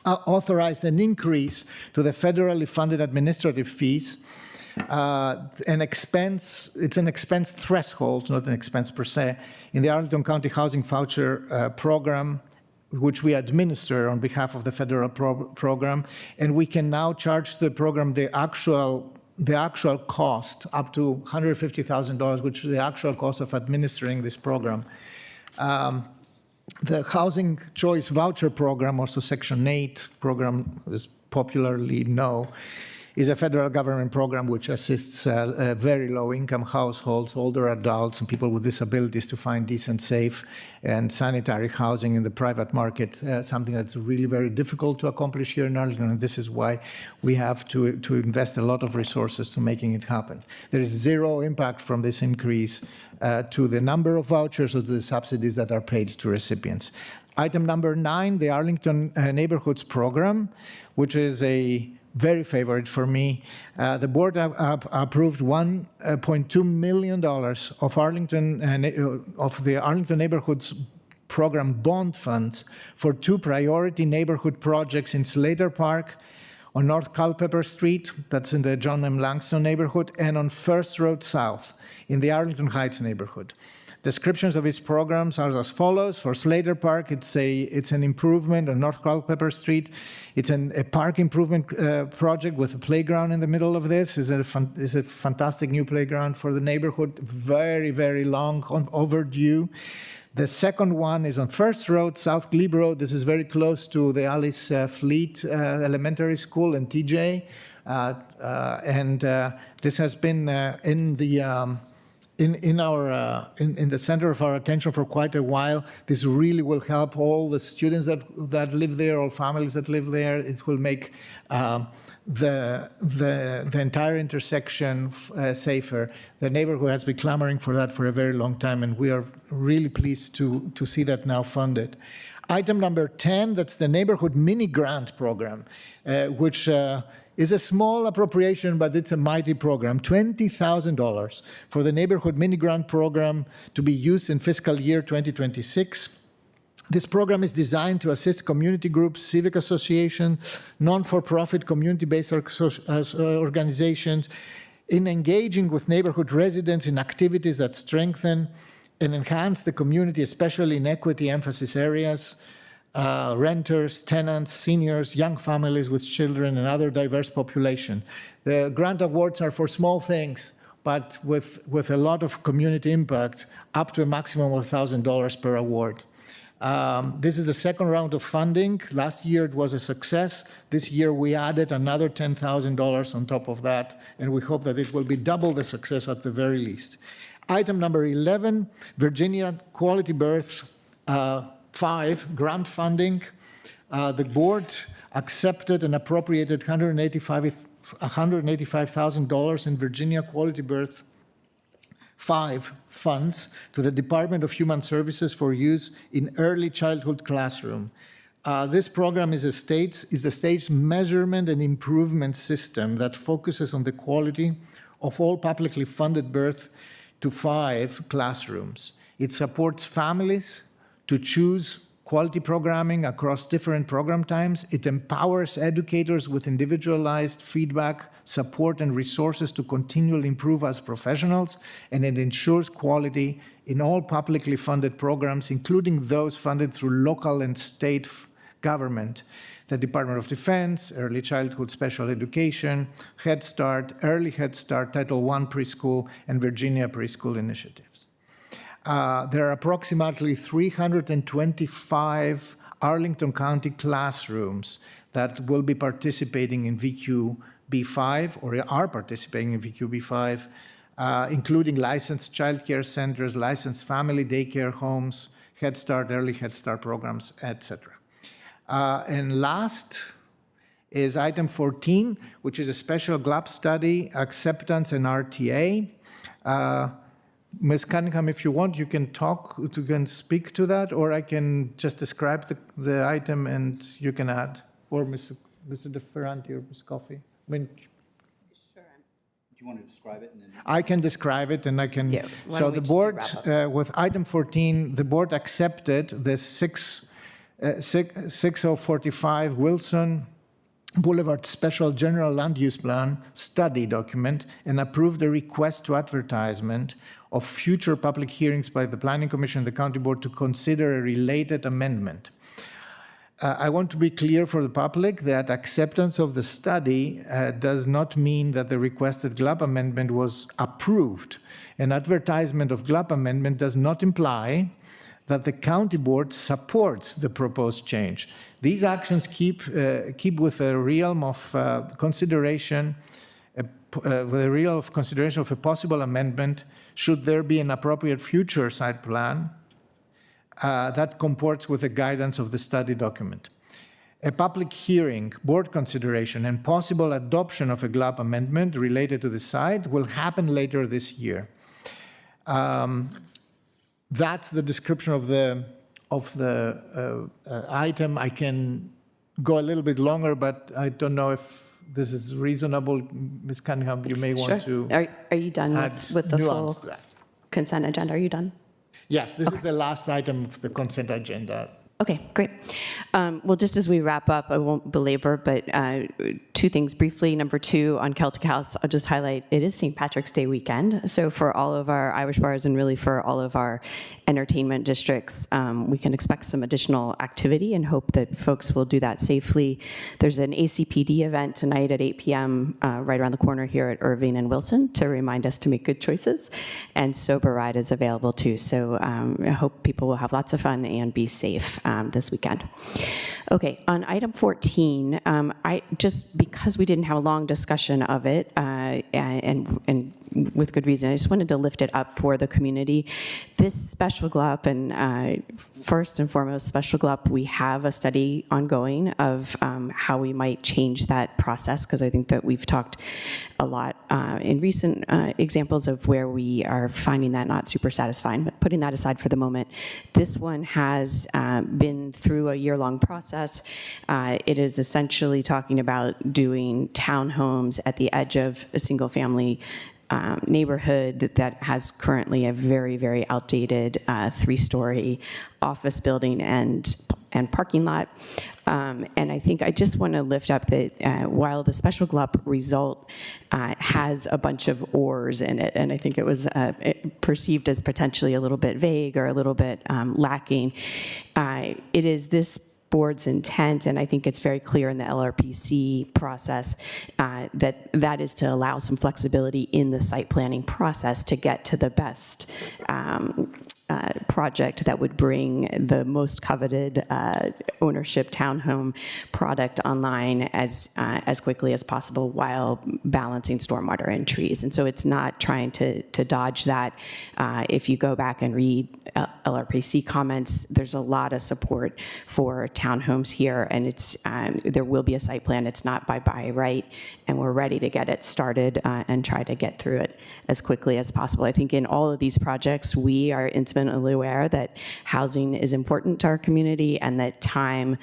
authorized an increase to the federally funded administrative fees. It's an expense threshold, not an expense per se, in the Arlington County Housing Voucher Program, which we administer on behalf of the federal program, and we can now charge the program the actual cost up to $150,000, which is the actual cost of administering this program. The Housing Choice Voucher Program, also Section 8 program, is popularly known, is a federal government program which assists very low-income households, older adults, and people with disabilities to find decent, safe, and sanitary housing in the private market, something that's really very difficult to accomplish here in Arlington, and this is why we have to invest a lot of resources to making it happen. There is zero impact from this increase to the number of vouchers or to the subsidies that are paid to recipients. Item number 9, the Arlington Neighborhoods Program, which is a very favorite for me. The board approved $1.2 million of the Arlington Neighborhoods Program bond funds for 2 priority neighborhood projects in Slater Park, on North Culpeper Street, that's in the John M. Langston neighborhood, and on First Road South in the Arlington Heights neighborhood. Descriptions of these programs are as follows. For Slater Park, it's an improvement on North Culpeper Street. It's a park improvement project with a playground in the middle of this. It's a fantastic new playground for the neighborhood, very, very long overdue. The second one is on First Road, South Glebe Road. This is very close to the Alice Fleet Elementary School and TJ. This has been in the center of our attention for quite a while. This really will help all the students that live there, all families that live there. It will make the entire intersection safer. The neighborhood has been clamoring for that for a very long time, and we are really pleased to see that now funded. Item number 10, that's the Neighborhood Mini Grant Program, which is a small appropriation, but it's a mighty program, $20,000 for the Neighborhood Mini Grant Program to be used in fiscal year 2026. This program is designed to assist community groups, civic associations, non-for-profit community-based organizations in engaging with neighborhood residents in activities that strengthen and enhance the community, especially in equity emphasis areas. Renters, tenants, seniors, young families with children, and other diverse population. The grant awards are for small things, but with a lot of community impact, up to a maximum of $1,000 per award. This is the second round of funding. Last year it was a success. This year we added another $10,000 on top of that, and we hope that it will be double the success at the very least. Item number 11, Virginia Quality Birth 5, grant funding. The board accepted and appropriated $185,000 in Virginia Quality Birth 5 funds to the Department of Human Services for use in early childhood classroom. This program is a state's measurement and improvement system that focuses on the quality of all publicly funded birth to 5 classrooms. It supports families to choose quality programming across different program times. It empowers educators with individualized feedback, support, and resources to continually improve as professionals, and it ensures quality in all publicly funded programs, including those funded through local and state government, the Department of Defense, Early Childhood Special Education, Head Start, Early Head Start, Title I Preschool, and Virginia Preschool initiatives. There are approximately 325 Arlington County classrooms that will be participating in VQB5 or are participating in VQB5, including licensed childcare centers, licensed family daycare homes, Head Start, Early Head Start programs, etc. And last is item 14, which is a special GLAP study, acceptance and RTA. Ms. Cunningham, if you want, you can speak to that, or I can just describe the item and you can add, or Mr. DeFerranti or Ms. Coffey. I mean, Do you want to describe it? And then I can describe it and I can. Yeah, why So don't we the just do board, wrap with item 14, the board accepted the 6045 Wilson Boulevard Special General Land Use Plan study document and approved the request to advertisement of future public hearings by the Planning Commission and the County Board to consider a related amendment. I want to be clear for the public that acceptance of the study does not mean that the requested GLAP amendment was approved. An advertisement of GLAP amendment does not imply that the County Board supports the proposed change. These actions keep with a realm of consideration, with a realm of consideration of a possible amendment should there be an appropriate future site plan that comports with the guidance of the study document. A public hearing, board consideration, and possible adoption of a GLAP amendment related to the site will happen later this year. That's the description of the item. I can go a little bit longer, but I don't know if this is reasonable. Ms. Cunningham, you may want to. Are you done with the full nuance to that. consent agenda? Are you done? Yes, this is the last item of the consent agenda. Okay, great. Well, just as we wrap up, I won't belabor, but 2 things briefly. Number 2, on Celtic House, I'll just highlight it is St. Patrick's Day weekend. So for all of our Irish bars and really for all of our entertainment districts, we can expect some additional activity and hope that folks will do that safely. There's an ACPD event tonight at 8 p.m. Right around the corner here at Irving and Wilson to remind us to make good choices. And Sober Ride is available too. So I hope people will have lots of fun and be safe this weekend. Okay, on item 14, because we didn't have a long discussion of it, and with good reason, I just wanted to lift it up for the community. This special GLUP, and first and foremost, special GLUP, we have a study ongoing of how we might change that process, because I think that we've talked a lot in recent examples of where we are finding that not super satisfying. But putting that aside for the moment, this one has been through a year-long process. It is essentially talking about doing townhomes at the edge of a single-family neighborhood that has currently a very, very outdated 3-story office building and parking lot. And I think I just want to lift up that while the special GLUP result has a bunch of ors in it, and I think it was perceived as potentially a little bit vague or a little bit lacking, it is this board's intent, and I think it's very clear in the LRPC process, that is to allow some flexibility in the site planning process to get to the best project that would bring the most coveted ownership townhome product online as quickly as possible while balancing stormwater and trees. And so it's not trying to dodge that. If you go back and read LRPC comments, there's a lot of support for townhomes here, and there will be a site plan. It's not by right, and we're ready to get it started and try to get through it as quickly as possible. I think in all of these projects, we are intimately aware that housing is important to our community and that time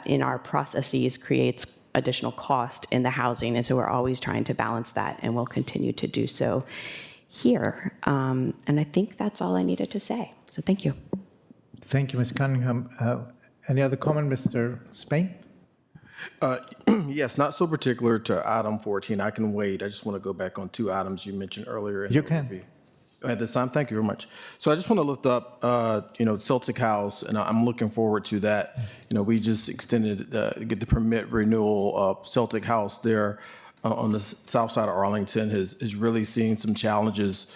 in our processes creates additional cost in the housing. And so we're always trying to balance that, and we'll continue to do so here. And I think that's all I needed to say. So thank you. Thank you, Ms. Cunningham. Any other comment, Mr. Spain? Yes, not so particular to item 14. I can wait. I just want to go back on 2 items you mentioned earlier. You can. Review. At this time, thank you very much. So I just want to lift up, Celtic House, and I'm looking forward to that. We just extended, get the permit renewal of Celtic House there on the south side of Arlington is really seeing some challenges.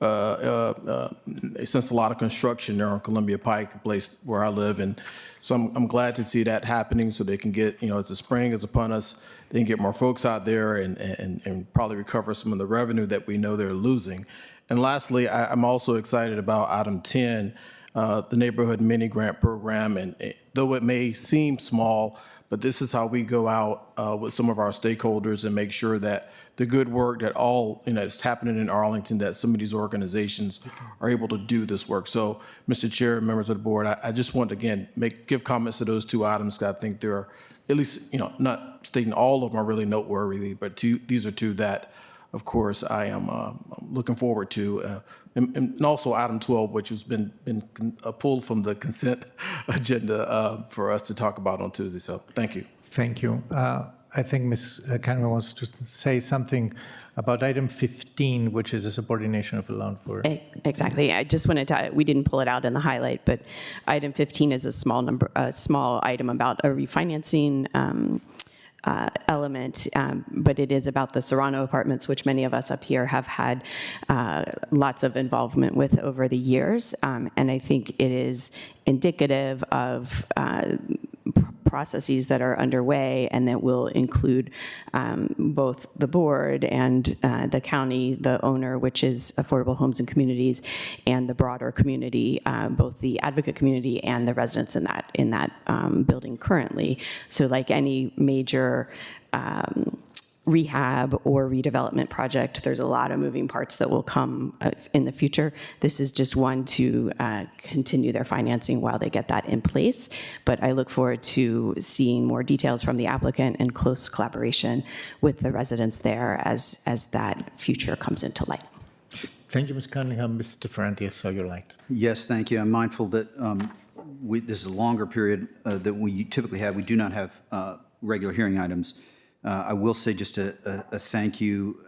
Since a lot of construction there on Columbia Pike, a place where I live, and so I'm glad to see that happening. So they can get, as the spring is upon us, they can get more folks out there and probably recover some of the revenue that we know they're losing. And lastly, I'm also excited about item 10, the neighborhood mini grant program. And though it may seem small, but this is how we go out with some of our stakeholders and make sure that the good work that is happening in Arlington, that some of these organizations are able to do this work. So, Mr. Chair, members of the board, I just want to, again, give comments to those 2 items. I think they're, at least, not stating all of them are really noteworthy, but these are 2 that, of course, I am looking forward to. And also item 12, which has been pulled from the consent agenda for us to talk about on Tuesday. So thank you. Thank you. I think Ms. Cunningham wants to say something about item 15, which is a subordination of a loan for. Exactly. I just wanted to, we didn't pull it out in the highlight, but item 15 is a small item about a refinancing element, but it is about the Serrano Apartments, which many of us up here have had lots of involvement with over the years. And I think it is indicative of processes that are underway and that will include both the board and the county, the owner, which is Affordable Homes and Communities, and the broader community, both the advocate community and the residents in that building currently. So like any major rehab or redevelopment project, there's a lot of moving parts that will come in the future. This is just one to continue their financing while they get that in place. But I look forward to seeing more details from the applicant and close collaboration with the residents there as that future comes into light. Thank you, Ms. Cunningham. Mr. Ferranti, I saw your light. Yes, thank you. I'm mindful that this is a longer period that we typically have. We do not have regular hearing items. I will say just a thank you.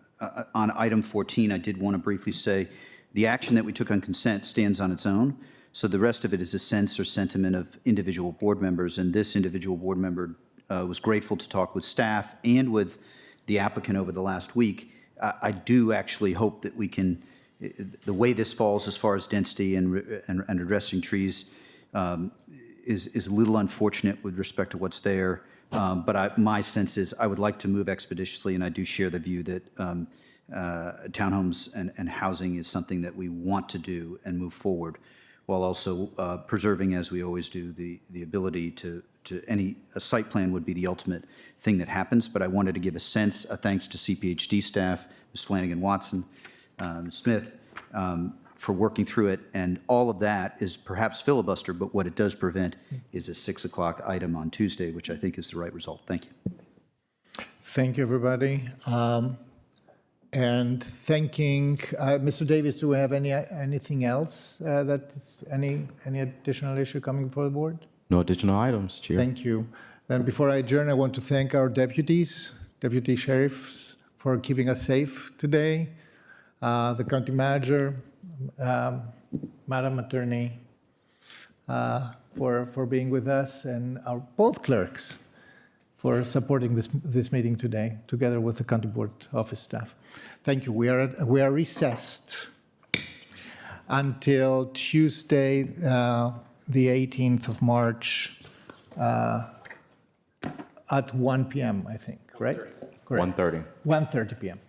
On item 14, I did want to briefly say the action that we took on consent stands on its own. So the rest of it is a sense or sentiment of individual board members. And this individual board member was grateful to talk with staff and with the applicant over the last week. I do actually hope that we can, the way this falls as far as density and addressing trees is a little unfortunate with respect to what's there. But my sense is I would like to move expeditiously, and I do share the view that townhomes and housing is something that we want to do and move forward, while also preserving, as we always do, the ability to a site plan would be the ultimate thing that happens. But I wanted to give a thanks to CPHD staff, Ms. Flanagan Watson, Smith, for working through it. And all of that is perhaps filibuster, but what it does prevent is a 6 o'clock item on Tuesday, which I think is the right result. Thank you. Thank you, everybody. And thanking Mr. Davis, do we have anything else that is any additional issue coming before the board? No additional items, Chair. Thank you. Then before I adjourn, I want to thank our deputies, deputy sheriffs, for keeping us safe today, the county manager, Madam Attorney, for being with us, and our both clerks for supporting this meeting today, together with the county board office staff. Thank you. We are recessed until Tuesday, the 18th of March, at 1 p.m. I think, right? Correct. 1:30. 1:30 p.m.